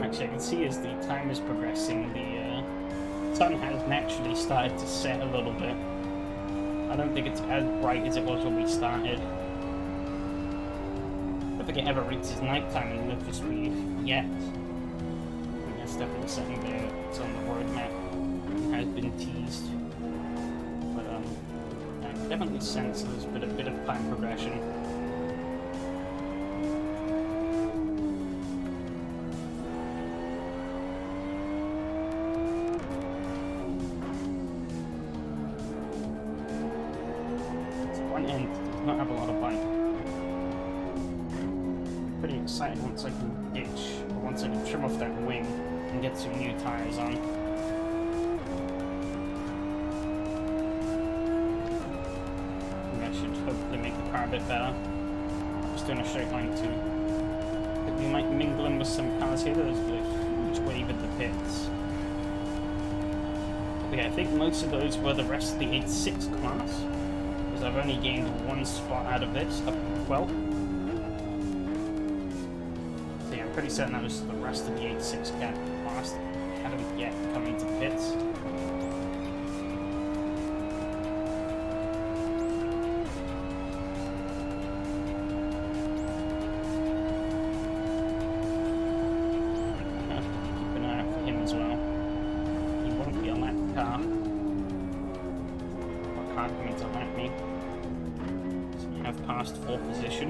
Actually, I can see as the time is progressing, the sun has naturally started to set a little bit. I don't think it's as bright as it was when we started. I don't think it ever reaches nighttime in Memphis yet. I think that's definitely something that's on the roadmap. It has been teased. But I can definitely sense there's been a bit of time progression. And does not have a lot of bite. Pretty excited once I can ditch, or once I can trim off that wing and get some new tires on. And that should hopefully make the car a bit better. Just doing a straight line too. But we might mingle in with some cars here. There's a huge wave at the pits. But yeah, I think most of those were the rest of the 8.6 class. I've only gained one spot out of this, up to 12. So yeah, I'm pretty certain that was the rest of the 8.6 class that haven't yet come into pits. I have to keep an eye out for him as well. He won't be on that car. What car coming to lap me? Have passed 4th position.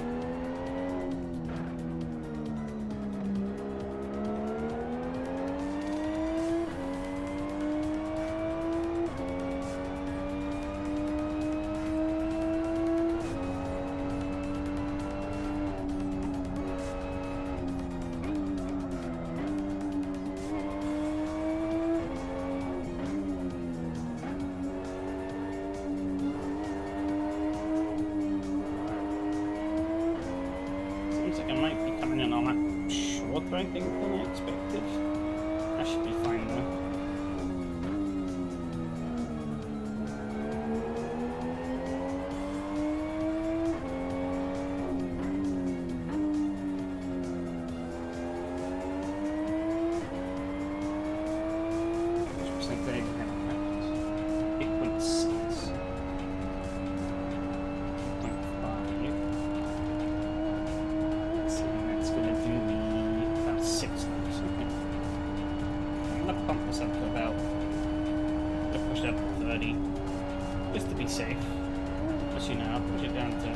I think than I expected. I should be fine though. Up to about, I'll push it up to 30 just to be safe. Actually, no, I'll push it down to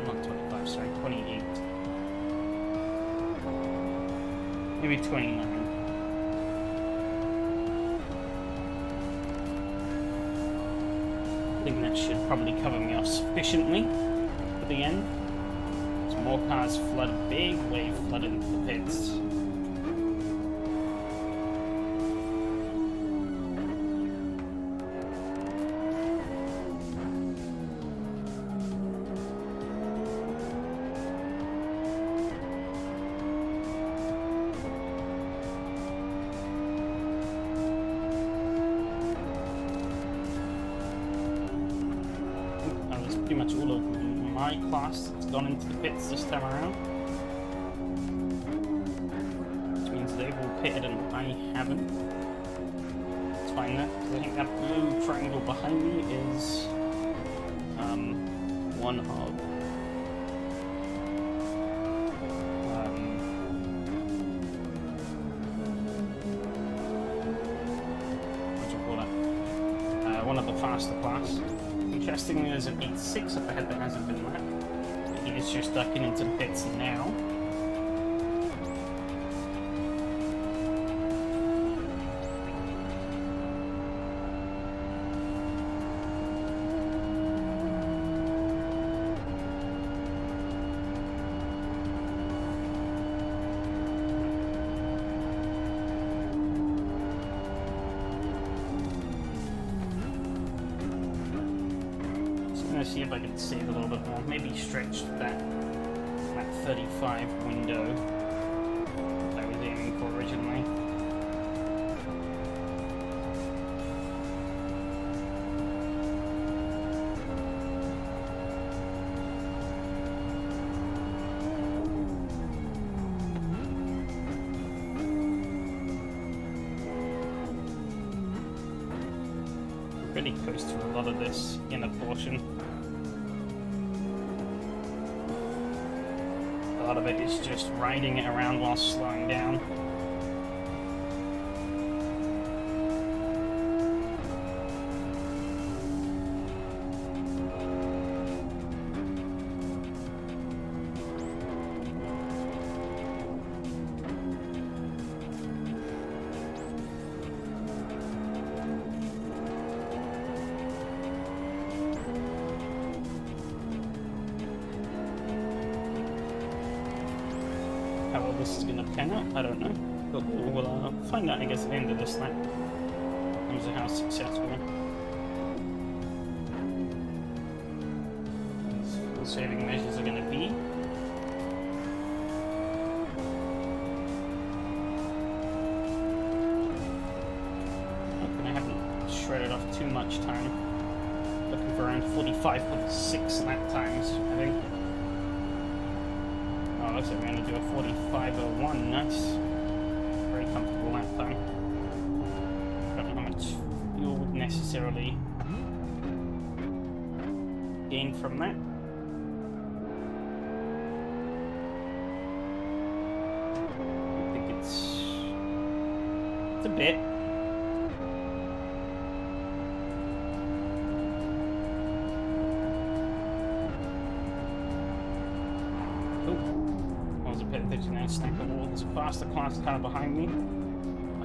not 25, sorry, 28. Maybe 29. I think that should probably cover me off sufficiently for the end. More cars flood, a big wave flooded into the pits. pretty much all of my class that's gone into the pits this time around. Which means they've all pitted and I haven't. It's fine though, because I think that blue triangle behind me is one of one of the faster class. Interestingly, there's an 8.6 up ahead that hasn't been lapped. He is just ducking into the pits now. See if I can save a little bit more. Maybe stretch that 35 window that I was aiming for originally. Really close to a lot of this inner portion. A lot of it is just riding it around while slowing down. How well this is going to pan out, I don't know. But we'll find out, I guess, at the end of this lap. In terms of how successful these fuel saving measures are going to be. Hoping I haven't shredded off too much time. Looking for around 45.6 lap times, I think. Looks like we're going to do a 45.01. Nice. Very comfortable lap time. Don't know how much fuel would necessarily gain from that. I think it's a bit. Snack the wall. There's a faster class car behind me.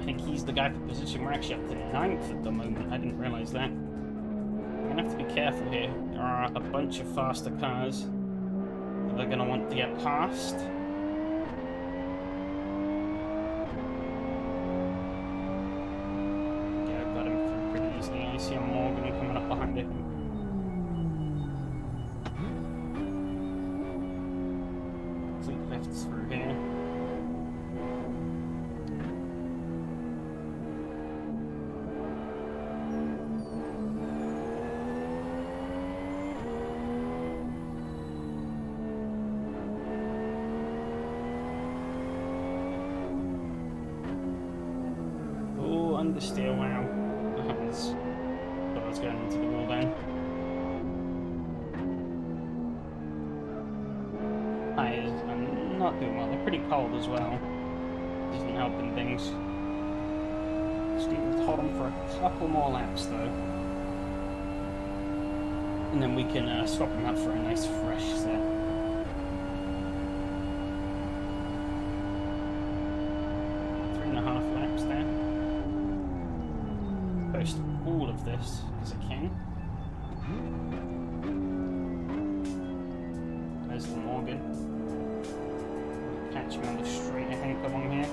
I think he's the guy for position. We're actually up to 9th at the moment. I didn't realize that. I'm gonna have to be careful here. There are a bunch of faster cars that they're gonna want to get past. Yeah, I've got him through pretty easily. I see a Morgan coming up behind it. Left through here. Oh, understeer, wow. That was going into the wall then. I'm not doing well. They're pretty cold as well. Isn't helping things. Just need to hold them for a couple more laps though. And then we can swap them up for a nice fresh set. Three and a half laps there. Post all of this as I can. There's the Morgan. Catch him on the straight, I think, along here.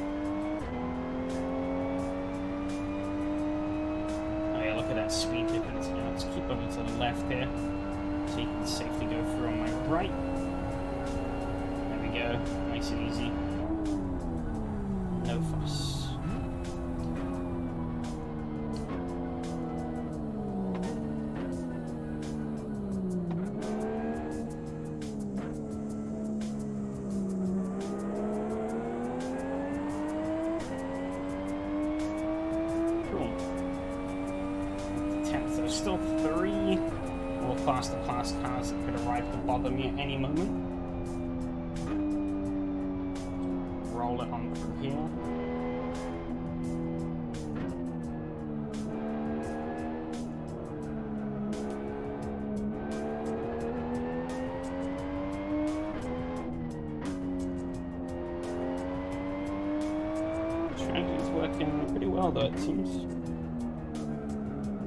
Oh yeah, look at that speed difference. Yeah, let's keep over to the left here, so you can safely go through on my right. There we go, nice and easy. No fuss. there's still 3 more faster class cars that could arrive to bother me at any moment. Roll it on through here. Strategy's working pretty well though, it seems.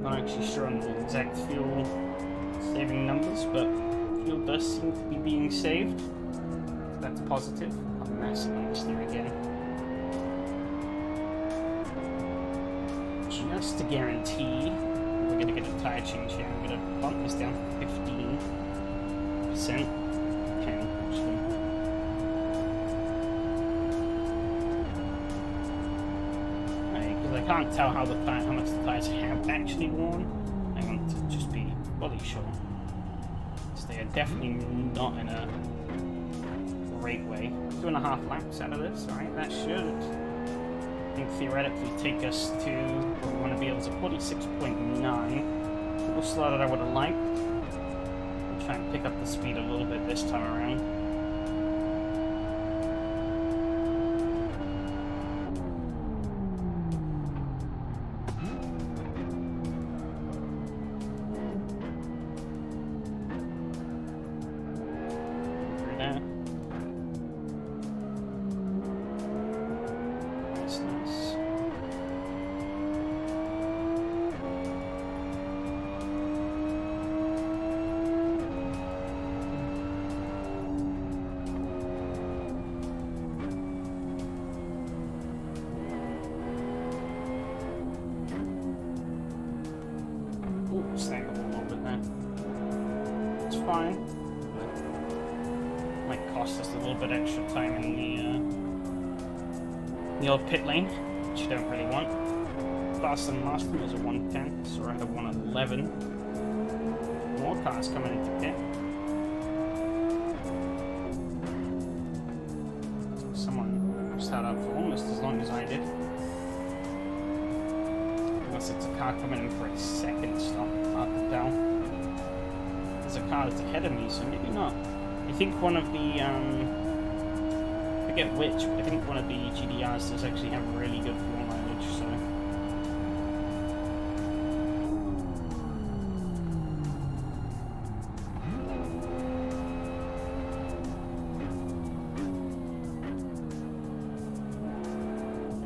Not actually sure on the exact fuel saving numbers, but fuel does seem to be being saved. That's positive. I'm messing on this thing again. Just to guarantee we're going to get a tire change here, I'm going to bump this down to 15%. 10 actually. Because I can't tell how much the tires have actually worn. I want to just be fully sure. So they are definitely not in a great way. 2.5 laps out of this, alright, that should, I think, theoretically take us to where we want to be. It was a 46.9. A little slower than I would have liked. I'll try and pick up the speed a little bit this time around. Snag up a little bit there. It's fine. Might cost us a little bit extra time in the old pit lane, which you don't really want. Faster than last time was a 110, so we're at a 111. More cars coming into pit. Someone sat out for almost as long as I did. Unless it's a car coming in for a second stop, hard to tell. There's a car that's ahead of me, so maybe not. I think one of the, I forget which, but I think one of the GDRs does actually have really good fuel mileage, so.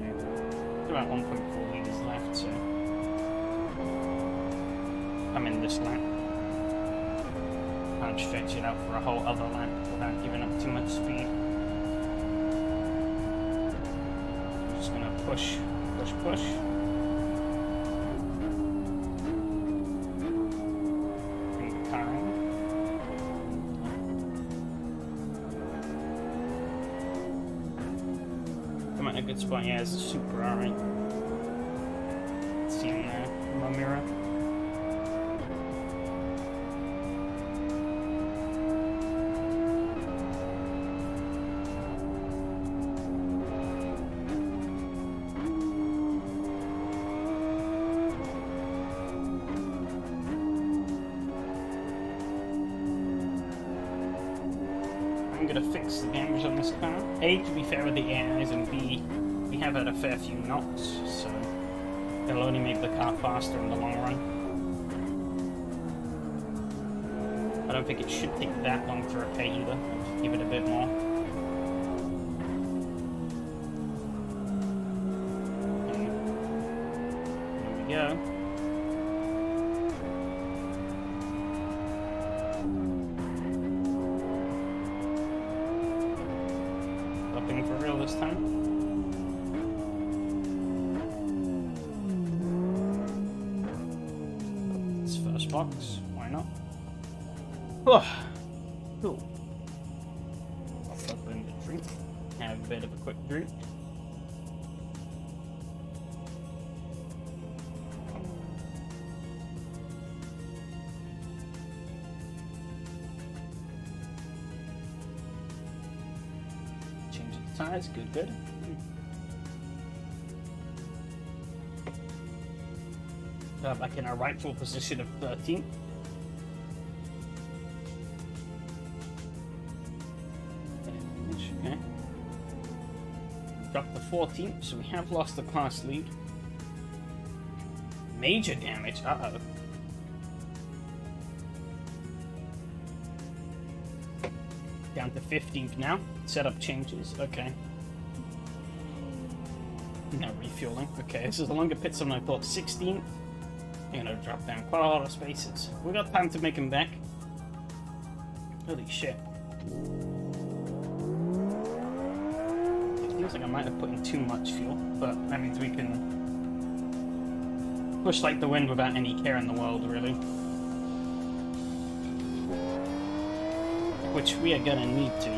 Yeah. About 1.4 litres left, so. I'm in this lap. Can't stretch it out for a whole other lap without giving up too much speed. I'm just gonna push, push, push. Bring the car in. I'm in a good spot. Yeah, it's a super alright. See him there in my mirror. I'm gonna fix the damage on this car. A, to be fair with the AIs, and B, we have had a fair few knocks, so it'll only make the car faster in the long run. I don't think it should take that long to repair either. I'll just give it a bit more. And there we go. For real this time. This first box, why not? Oh, cool. I'll plug in the drink. Have a bit of a quick drink. Tires, good, good. Back in our rightful position of 13th. Okay. Dropped to 14th, so we have lost the class lead. Major damage, uh-oh. Down to 15th now. Setup changes, okay. No refueling, okay. This is a longer pit than I thought. 16th. You're gonna drop down quite a lot of spaces. We got time to make him back. Holy shit. It feels like I might have put in too much fuel, but that means we can push like the wind without any care in the world, really. Which we are gonna need to.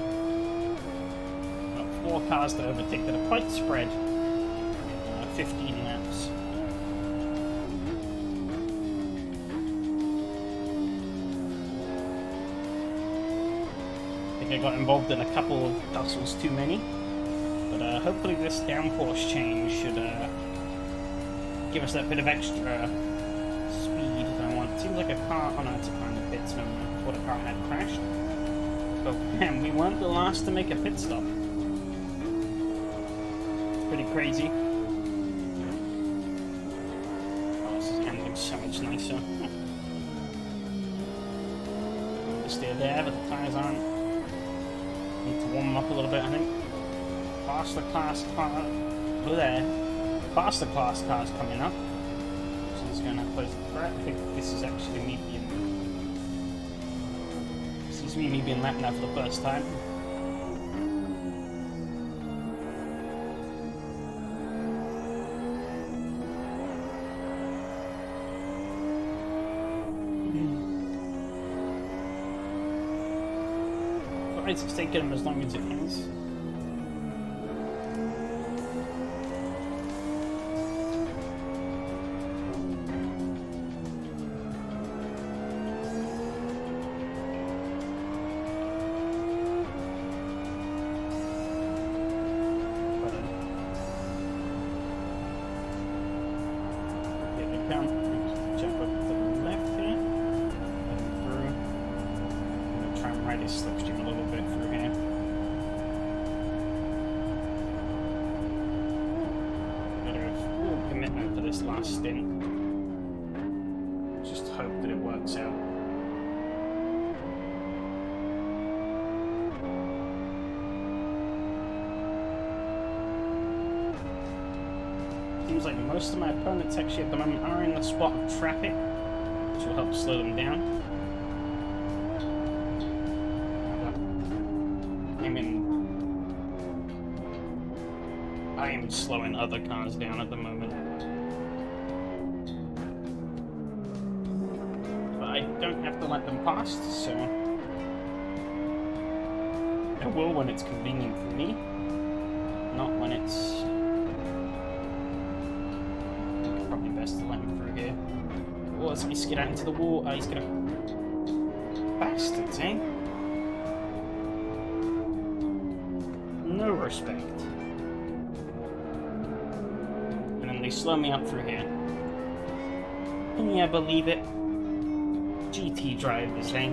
Got 4 cars to overtake that are quite spread. 15 laps. I got involved in a couple of tussles too many, but hopefully this downforce change should give us that bit of extra speed I want. It seems like a car, oh no, it's a car in the pits, no, I thought a car had crashed. But man, we weren't the last to make a pit stop. It's pretty crazy. Oh, this is handling so much nicer. Stay there, but the tires aren't. Need to warm them up a little bit, I think. Faster class car. Over there. Faster class cars coming up. So it's going to pose a threat. I think this is actually me being. This is me being lapped now for the first time. It's taken him as long as it has. Here they come. Jump up to the left here. And through. I'm going to try and ride his slipstream a little bit through here. Got a full commitment for this last stint. Just hope that it works out. Seems like most of my opponents actually at the moment are in the spot of traffic, which will help slow them down. I am slowing other cars down at the moment. But I don't have to let them pass, so I will when it's convenient for me, not when it's probably best to let him through here. Oh, let's me skid out into the wall. Oh, he's gonna... Bastards, eh? No respect. They slow me up through here. And yeah, believe it. GT drivers, eh?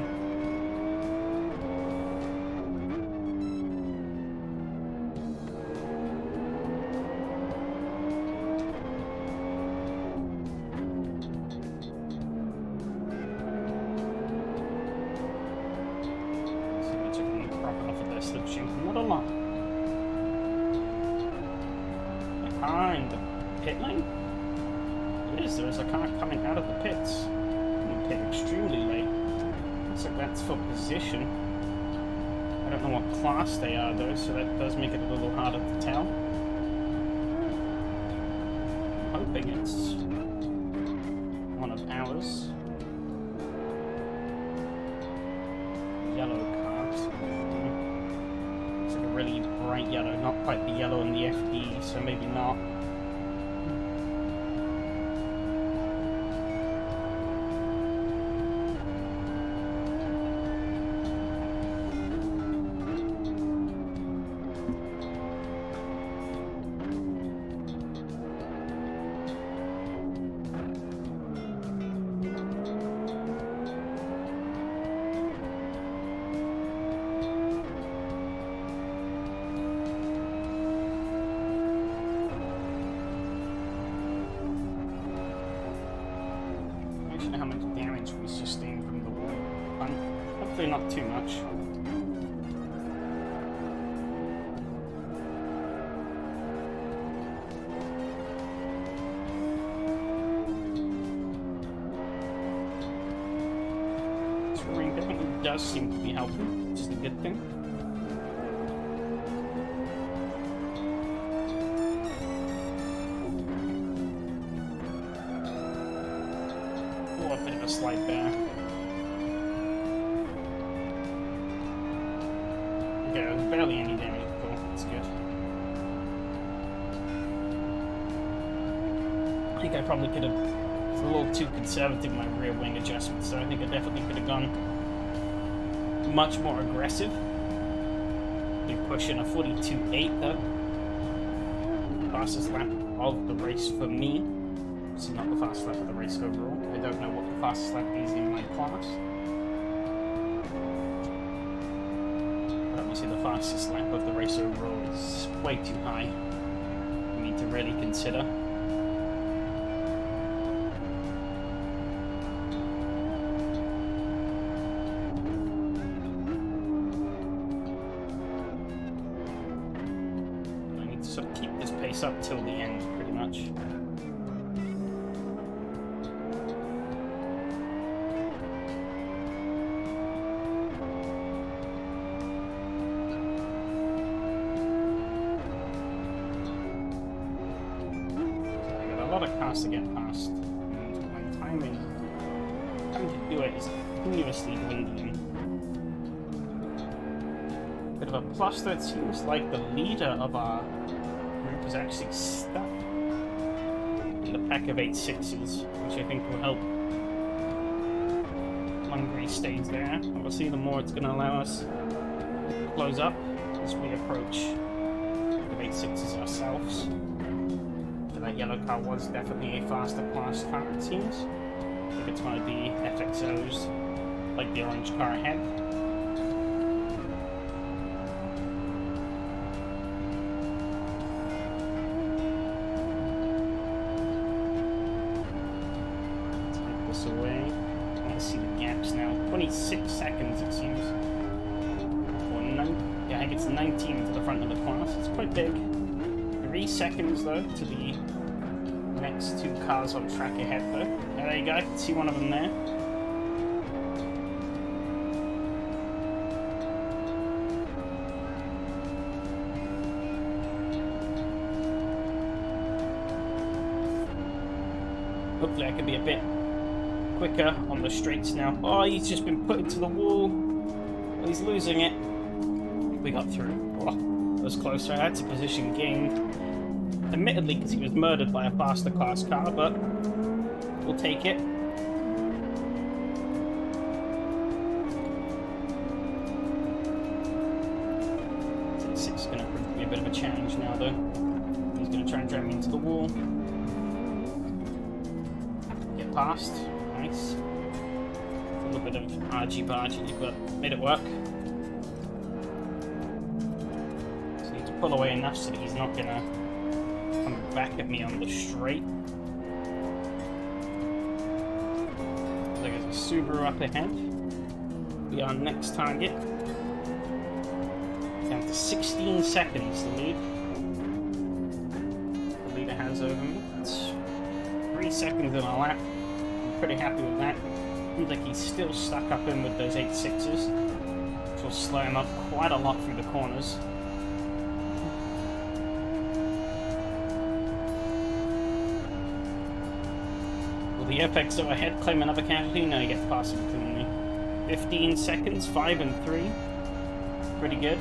See much I can profit off of their slipstream. Not a lot. Behind the pit lane? It is, there's a car coming out of the pits. And pit extremely late. Looks like that's for position. I don't know what class they are though, so that does make it a little harder to tell. I'm hoping it's one of ours. Yellow cars. It's like a really bright yellow, not quite the yellow in the FD, so maybe not. how much damage we sustained from the wall. Hopefully not too much. Terrain definitely does seem to be helping, which is a good thing. Oh, a bit of a slide there. Okay, there's barely any damage. Cool, that's good. I think I probably could have... was a little too conservative in my rear wing adjustments, so I think I definitely could have gone much more aggressive. Be pushing a 42.8 though. Fastest lap of the race for me. This is not the fastest lap of the race overall. I don't know what the fastest lap is in my class. But obviously the fastest lap of the race overall is way too high for me to really consider. So keep this pace up till the end, pretty much. So I got a lot of cars to get past, and my time to do it is continuously dwindling. Bit of a plus though, it seems like the leader of our group is actually stuck in the pack of 8.6s, which I think will help. The longer he stays there, obviously the more it's going to allow us to close up as we approach the 8.6s ourselves. So that yellow car was definitely a faster class car, it seems. I think it's one of the FXOs, like the orange car ahead. Away. I want to see the gaps now. 26 seconds it seems. Or yeah, I think it's 19 to the front of the class. It's quite big. 3 seconds though to the next two cars on track ahead though. Yeah, there you go, I can see one of them there. Hopefully I can be a bit quicker on the straights now. Oh, he's just been put into the wall. He's losing it. We got through. Oh, that was closer. That's a position gained. Admittedly, because he was murdered by a faster class car, but we'll take it. Six is going to prove to be a bit of a challenge now, though. He's going to try and drive me into the wall. Get past. Nice. A little bit of argy-bargy, but made it work. So you have to pull away enough so that he's not gonna come back at me on the straight. There's a Subaru up ahead. Be our next target. Down to 16 seconds to lead. The leader has over me. It's 3 seconds in a lap. Pretty happy with that. Seems like he's still stuck up in with those 8.6s, which will slow him up quite a lot through the corners. Will the FXO ahead claim another casualty? No, he gets past him cleanly. 15 seconds, 5 and 3. Pretty good.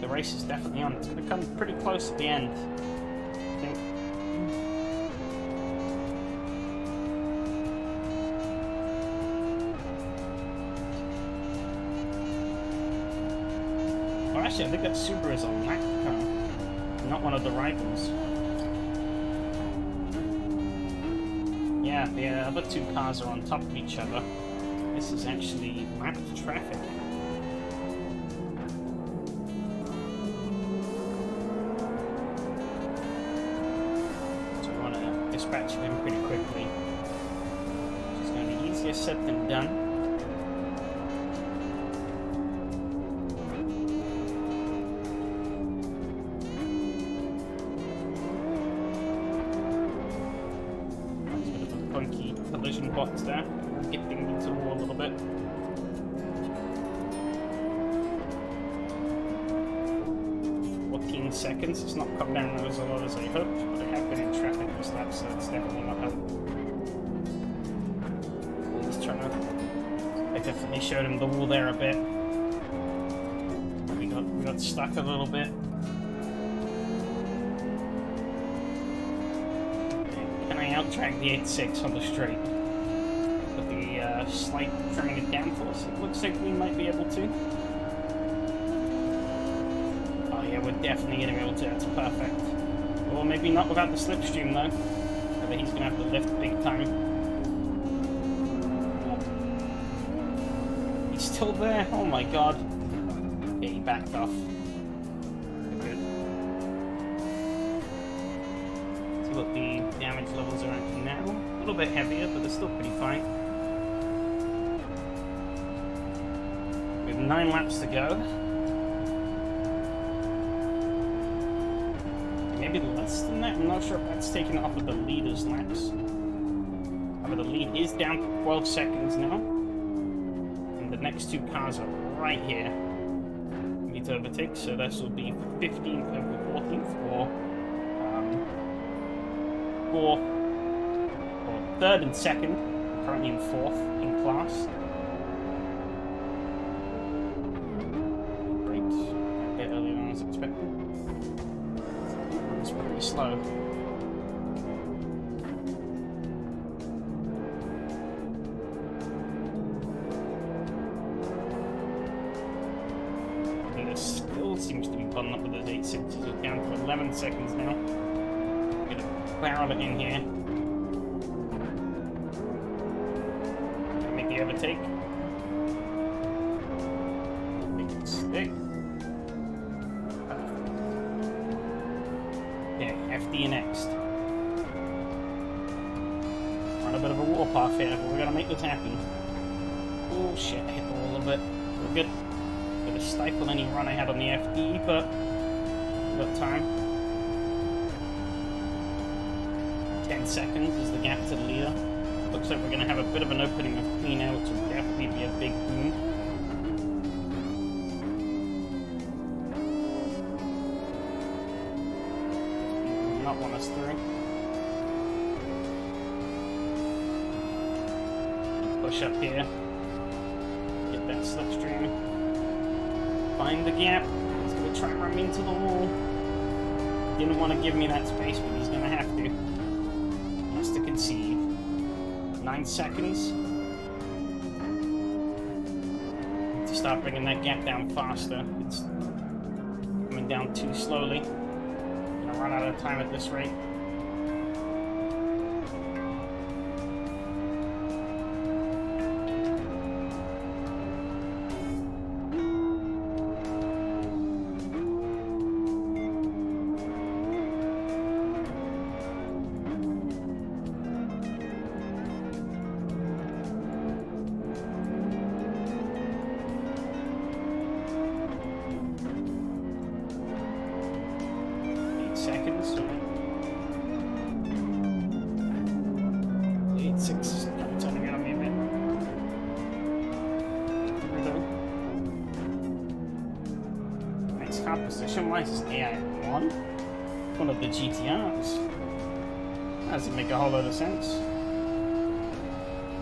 The race is definitely on. It's going to come pretty close at the end. I think. Well, actually, I think that Subaru is a lap car, not one of the rivals. Yeah, the other two cars are on top of each other. This is actually lapped traffic. So we want to dispatch of him pretty quickly. It's going to be easier said than done. That's a bit of a funky collision box there. Getting into the wall a little bit. 14 seconds. It's not come down as a lot as I hoped, but I have been in traffic this lap, so it's definitely not helpful. He's trying to... I definitely showed him the wall there a bit. We got stuck a little bit. Can I out-drag the 8.6 on the straight? With the slight trimming of downforce, it looks like we might be able to. Yeah, we're definitely going to be able to. That's perfect. Or maybe not without the slipstream, though. But he's going to have to lift big time. He's still there. Oh my god. Yeah, he backed off. Good. See what the damage levels are at now. A little bit heavier, but they're still pretty fine. We have 9 laps to go. Maybe less than that. I'm not sure if that's taken off of the leader's laps. But the lead is down to 12 seconds now. And the next 2 cars are right here. We need to overtake, so this will be 15th over 14th for 3rd and 2nd. Currently in 4th in class. Great. A bit earlier than I was expecting. It's pretty slow. And it still seems to be buttoned up with those 8.6s. We're down to 11 seconds now. I'm gonna barrel it in here. Gonna make the overtake. Make it stick. FD next. On a bit of a warpath here, but we're gonna make this happen. Oh shit, I hit the wall a bit. We're good. Gonna stifle any run I had on the FD, but we've got time. 10 seconds is the gap to the leader. Looks like we're gonna have a bit of an opening of clean air, which will definitely be a big boom. Want us through. Push up here. Get that slipstream. Find the gap. He's going to try and run me into the wall. Didn't want to give me that space, but he's going to have to. He has to concede. 9 seconds. Need to start bringing that gap down faster. It's coming down too slowly. Run out of time at this rate. Seconds. 8.6 turning it on me a bit. Nice car position. Why is this AI1? One of the GTRs. That doesn't make a whole lot of sense.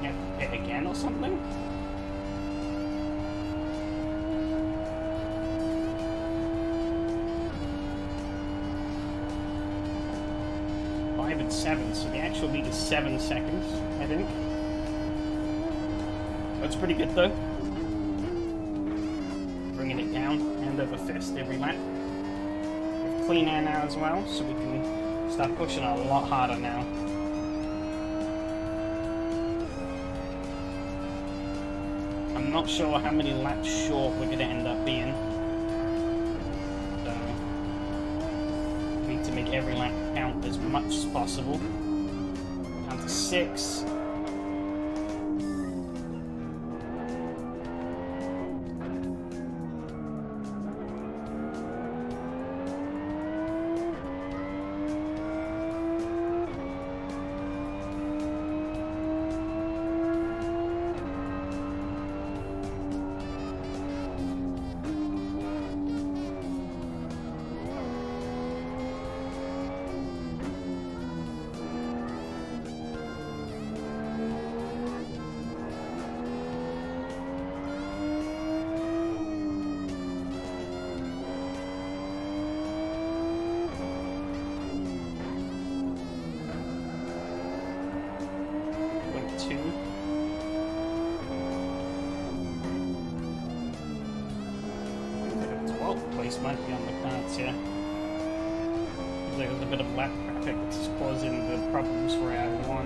You have to hit again or something? 5 and 7, so the actual lead is 7 seconds, I think. That's pretty good though. Bringing it down, hand over fist every lap. We have clean air now as well, so we can start pushing a lot harder now. I'm not sure how many laps short we're going to end up being. So, we need to make every lap count as much as possible. to 6. Place might be on the cards here. Seems like there's a bit of lap traffic that's causing the problems for AI1.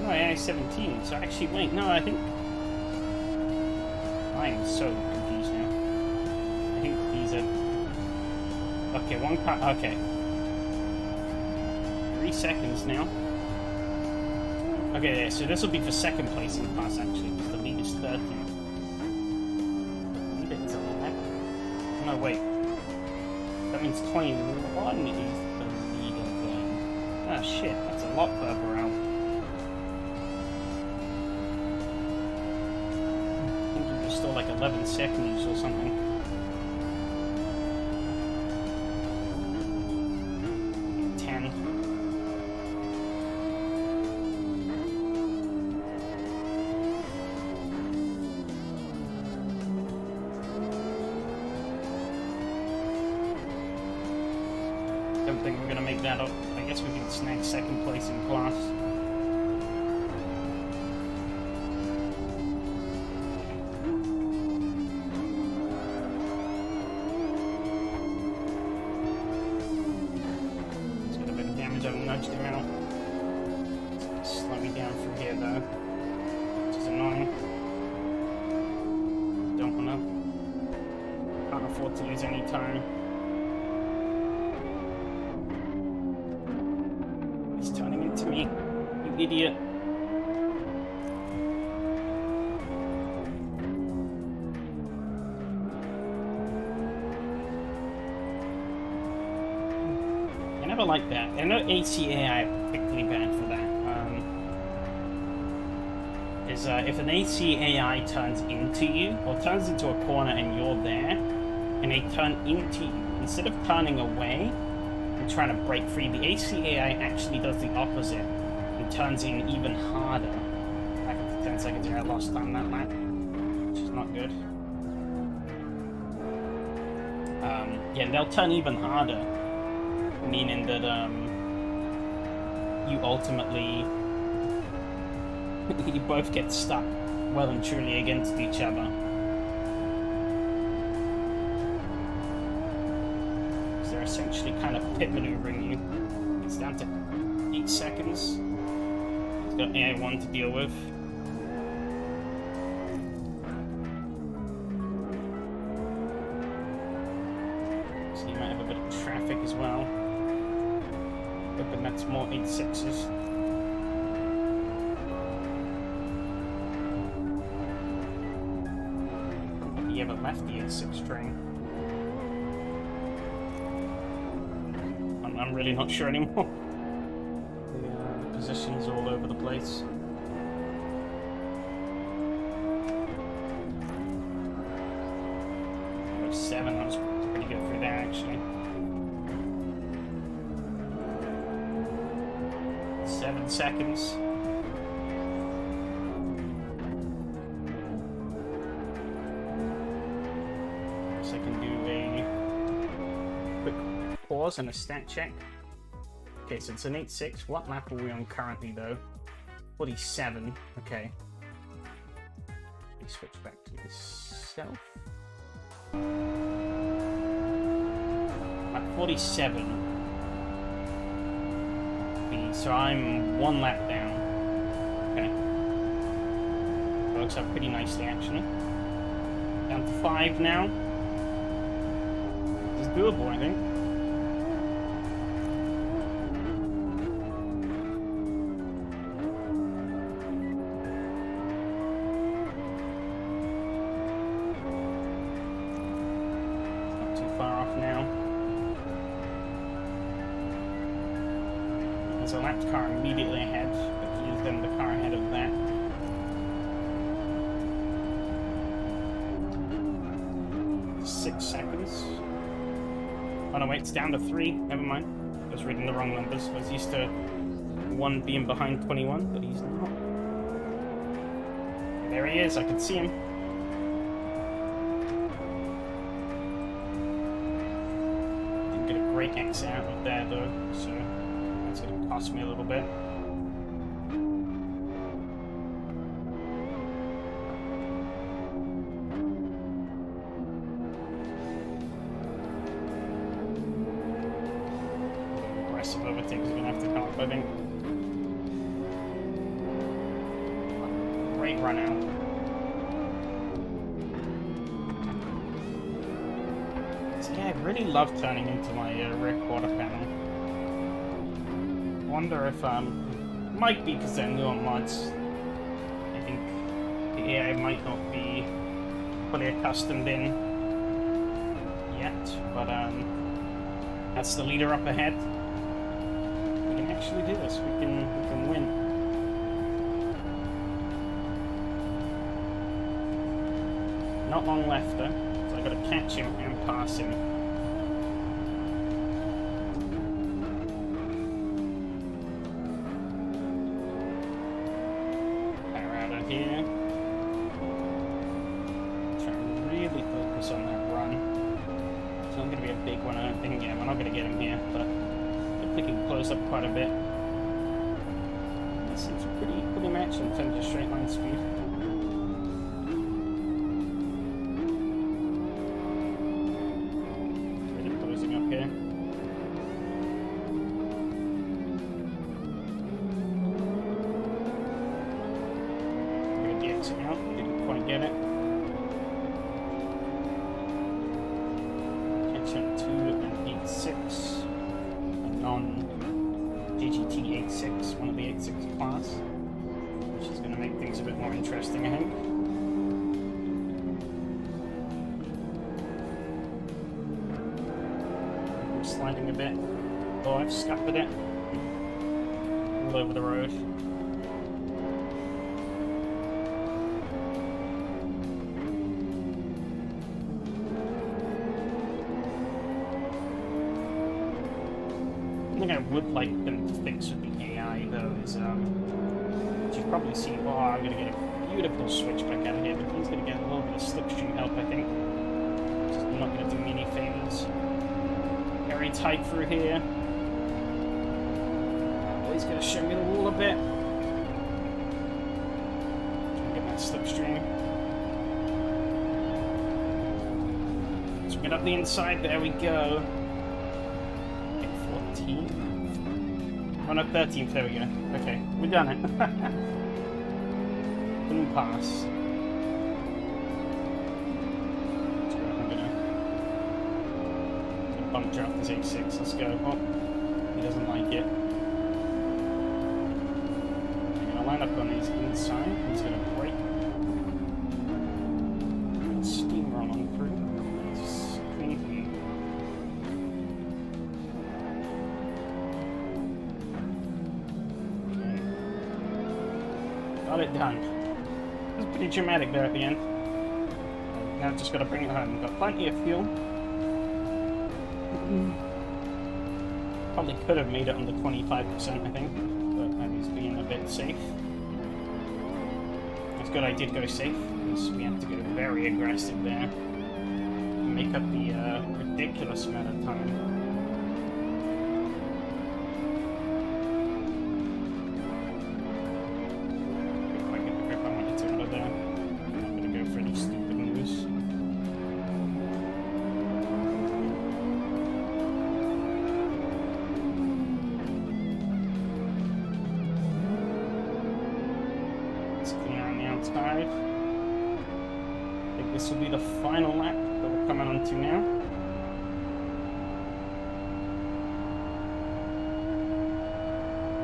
No, AI17. So actually, wait, no, I think I am so confused now. I think these are okay. One car. Okay, 3 seconds now. Okay, yeah, so this will be for second place in the class actually, because the lead is 13. No, wait. That means 21 is the leader then. Ah, shit. That's a lot further out. I think it was still like 11 seconds or something. Don't think we're gonna make that up. I guess we can snag second place in class. Let's get a bit of damage. I've nudged him out. Slow me down from here though, which is annoying. Don't wanna. Can't afford to lose any time. To me, you idiot. I never like that. I know ACAI are particularly bad for that. If an ACAI turns into you, or turns into a corner and you're there, and they turn into you, instead of turning away, trying to break free, the ACAI actually does the opposite and turns in even harder. Back up to 10 seconds here, I lost time that lap, which is not good. Yeah, they'll turn even harder, meaning that you ultimately you both get stuck well and truly against each other. They're essentially kind of pit maneuvering you. It's down to 8 seconds. He's got AI1 to deal with. So you might have a bit of traffic as well. Hoping that's more 8.6s. Have you ever left the 8.6 train? I'm really not sure anymore. The position's all over the place. Number 7, I was pretty good through there actually. 7 seconds. So I can do a quick pause and a stat check. Okay, so it's an 8.6. What lap are we on currently though? 47. Okay. Let me switch back to myself. At 47. So I'm 1 lap down. Okay. Works out pretty nicely actually. Down to 5 now. This is doable, I think. There's a lapped car immediately ahead, but he is then the car ahead of that. Six seconds. Oh no, wait, it's down to 3. Never mind. I was reading the wrong numbers. I was used to 1 being behind 21, but he's not. There he is, I can see him. Didn't get a great exit out of there though, so that's going to cost me a little bit. Aggressive overtakes are going to have to come up, I think. Great run out. So yeah, I really love turning into my rear quarter panel. Wonder if might be because they're newer mods. I think the AI might not be fully accustomed in yet, but that's the leader up ahead. We can actually do this. We can win. Not long left though, so I've got to catch him and pass him. Power out of here. Try to really focus on that run. It's not going to be a big one, I don't think. Yeah, we're not going to get him here, but if we can close up quite a bit. This seems pretty matched in terms of straight line speed. Out, didn't quite get it. Catch up to an 8.6, a non-JGT 8.6, one of the 8.6 class, which is going to make things a bit more interesting, I think. I'm sliding a bit. Oh, I've scuppered it. All over the road. One thing I would like them to fix with the AI though is, as you probably see, oh, I'm going to get a beautiful switchback out of here, but he's going to get a little bit of slipstream help, I think. Just not going to do me any favors. Very tight through here. Oh, he's going to show me the wall a bit. Try and get that slipstream. Swing it up the inside, there we go. 14? Oh no, 13th, there we go. Okay, we've done it. Blue pass. So I'm gonna bump draft this 8.6, let's go. Oh, he doesn't like it. I'm gonna line up on his inside, he's gonna break. Steamroll on through. Got it done. It was pretty dramatic there at the end. Now I've just got to bring it home. Got plenty of fuel. Probably could have made it under 25%, I think, but I was being a bit safe. It's good I did go safe, because we have to go very aggressive there and make up the ridiculous amount of time. I think this will be the final lap that we're coming on to now.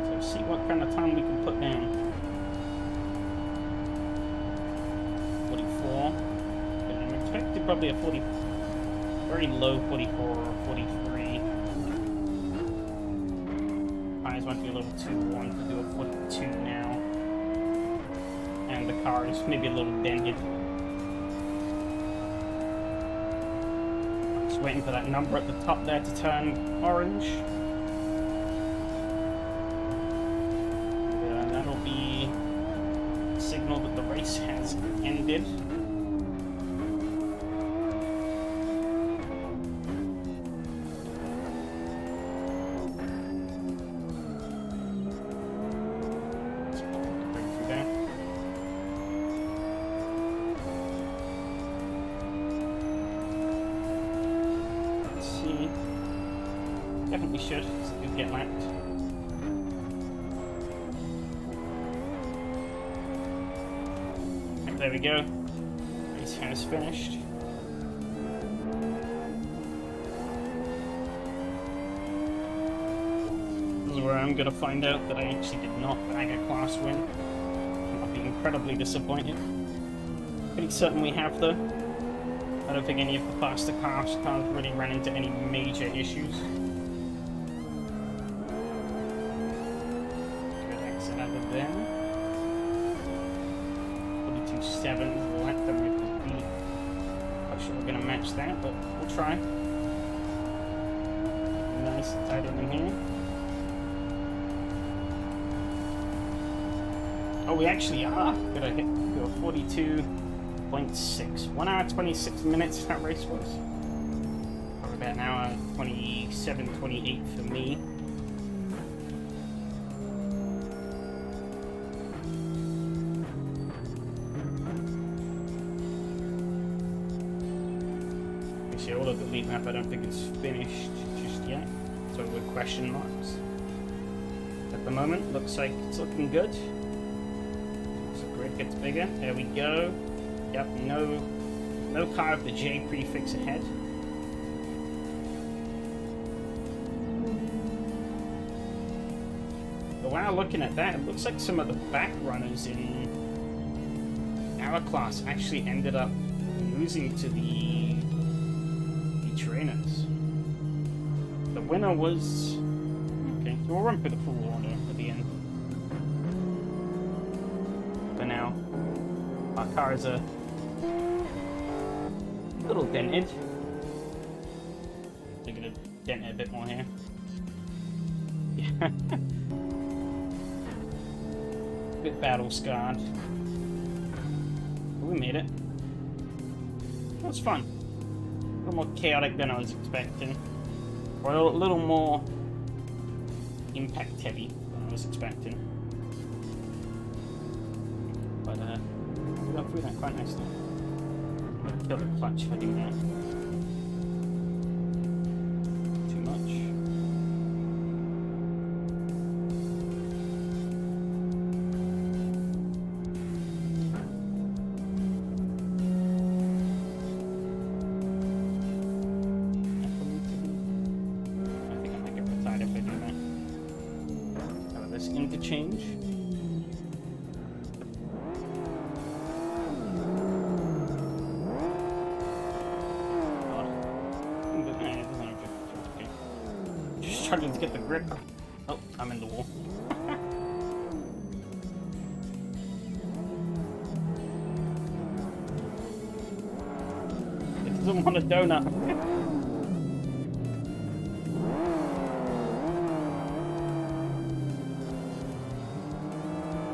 So see what kind of time we can put down. 44. I'm expecting probably a 40, very low 44 or 43. High tires might be a little too worn to do a 42 now. And the car is maybe a little dented. Just waiting for that number at the top there to turn orange. And that'll be a signal that the race has ended. Definitely should, so we get lapped. And there we go. Race has finished. This is where I'm going to find out that I actually did not bag a class win. I'll be incredibly disappointed. Pretty certain we have though. I don't think any of the faster cars really ran into any major issues. Then 42.7 is the lap that we're going to beat. Not sure we're going to match that, but we'll try. Nice and tight in here. Oh, we actually are going to hit to a 42.6. 1 hour 26 minutes that race was. Probably about an hour 27, 28 for me. All of the lead map, I don't think it's finished just yet, so with question marks. At the moment, looks like it's looking good. So grid gets bigger. There we go. Yep, no car with the J prefix ahead. But while looking at that, it looks like some of the back runners in our class actually ended up losing to the trainers. The winner was... Okay, so we'll run through the full order at the end. For now, our cars are a little dented. They're gonna dent it a bit more here. Yeah. A bit battle scarred. But we made it. That was fun. A little more chaotic than I was expecting, or a little more impact heavy than I was expecting. But we got through that quite nicely. I'm gonna kill the clutch if I do that. Too much. Interchange. Just struggling to get the grip. Oh, I'm in the wall. It doesn't want a donut.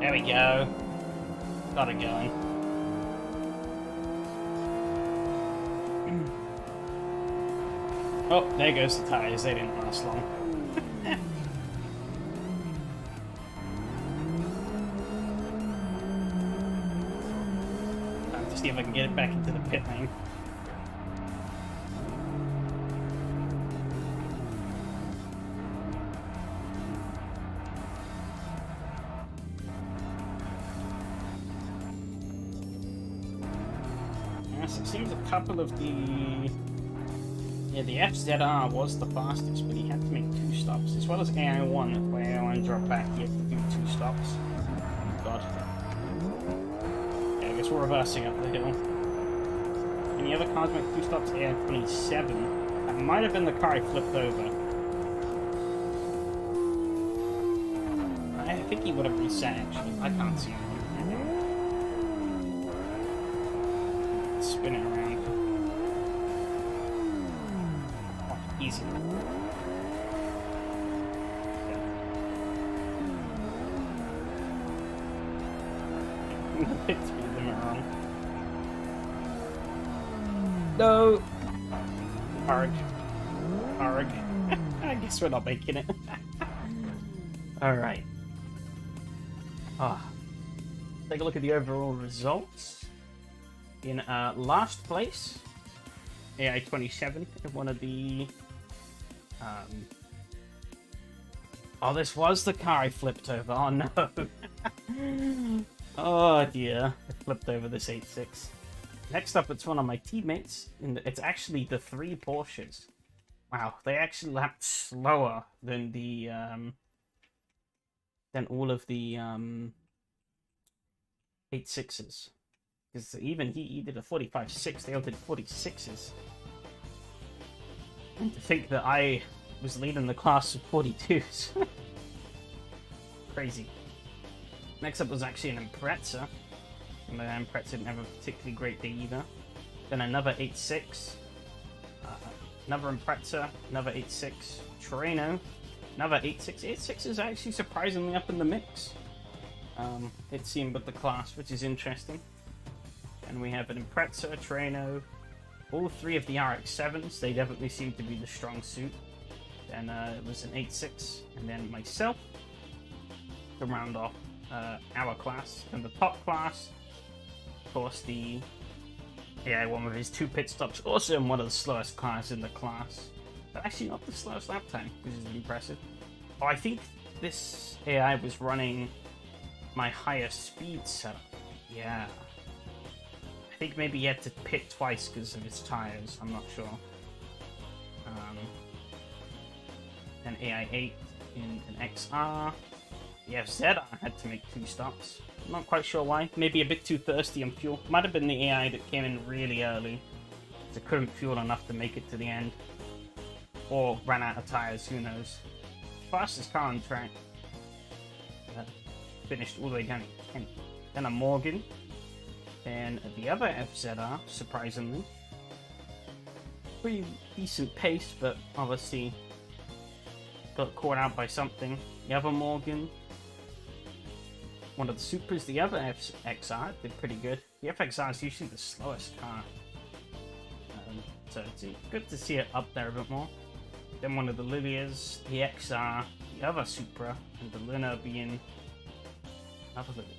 There we go. Got it going. Oh, there goes the tires. They didn't last long. Time to see if I can get it back into the pit lane. It seems a couple of the... Yeah, the FZR was the fastest, but he had to make 2 stops. As well as AI1, where AI1 dropped back, he had to do 2 stops. Oh god. Yeah, I guess we're reversing up the hill. Any other cars make 2 stops? AI27. That might have been the car I flipped over. think he would have reset, actually. I can't see him. Spin it around. Oh, easy. Speed limit wrong. No! Arg. Arg. I guess we're not making it. Alright. Take a look at the overall results. In last place, AI27 in one of the... Oh, this was the car I flipped over. Oh, no. Oh, dear. I flipped over this 86. Next up, it's one of my teammates. It's actually the 3 Porsches. Wow, they actually lapped slower than the... than all of the 86s. Because even he did a 45.6, they all did 46s. And to think that I was leading the class with 42s. Crazy. Next up was actually an Impreza. And the Impreza didn't have a particularly great day either. Then another 86. Another Impreza, another 86. Torino, another 86. 86 is actually surprisingly up in the mix. It seemed with the class, which is interesting. And we have an Impreza, Torino, all 3 of the RX-7s. They definitely seem to be the strong suit. Then it was an 86, and then myself to round off our class. And the top class, of course, the one with his 2 pit stops, also in one of the slowest cars in the class. But actually not the slowest lap time, which is impressive. Oh, I think this AI was running my higher speed setup. Yeah. I think maybe he had to pit twice because of his tires, I'm not sure. Then AI8 in an XR. Yeah, ZR had to make 2 stops. I'm not quite sure why. Maybe a bit too thirsty on fuel. Might have been the AI that came in really early. So couldn't fuel enough to make it to the end. Or ran out of tires, who knows. Fastest car on track. Finished all the way down to 10. Then a Morgan. And the other FZR, surprisingly. Pretty decent pace, but obviously got caught out by something. The other Morgan. One of the Supras, the other FXR did pretty good. The FXR is usually the slowest car. So it's good to see it up there a bit more. Then one of the Lilias, the XR, the other Supra, and the Luna being another Lilia.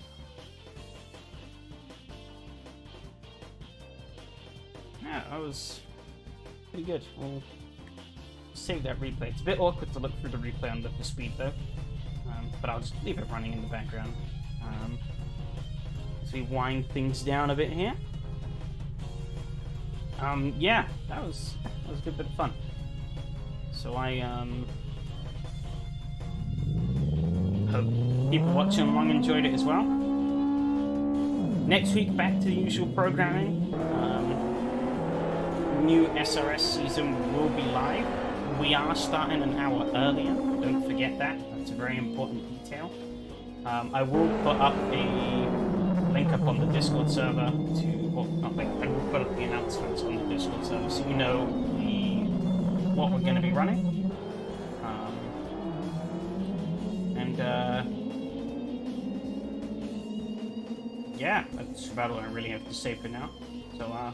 Yeah, that was pretty good. We'll save that replay. It's a bit awkward to look through the replay on the speed though, but I'll just leave it running in the background. As we wind things down a bit here. Yeah, that was a good bit of fun. So I hope people watching along enjoyed it as well. Next week, back to the usual programming. New SRS season will be live. We are starting an hour earlier. Don't forget that. That's a very important detail. I will put up a link up on the Discord server well, not link, I will put up the announcements on the Discord server so you know what we're going to be running. Yeah, that's about all I really have to say for now. So,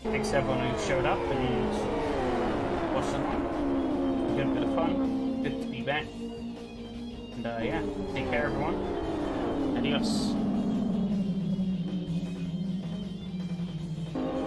thanks to everyone who showed up and watched along. A good bit of fun. Good to be back. And yeah, take care everyone. Adios.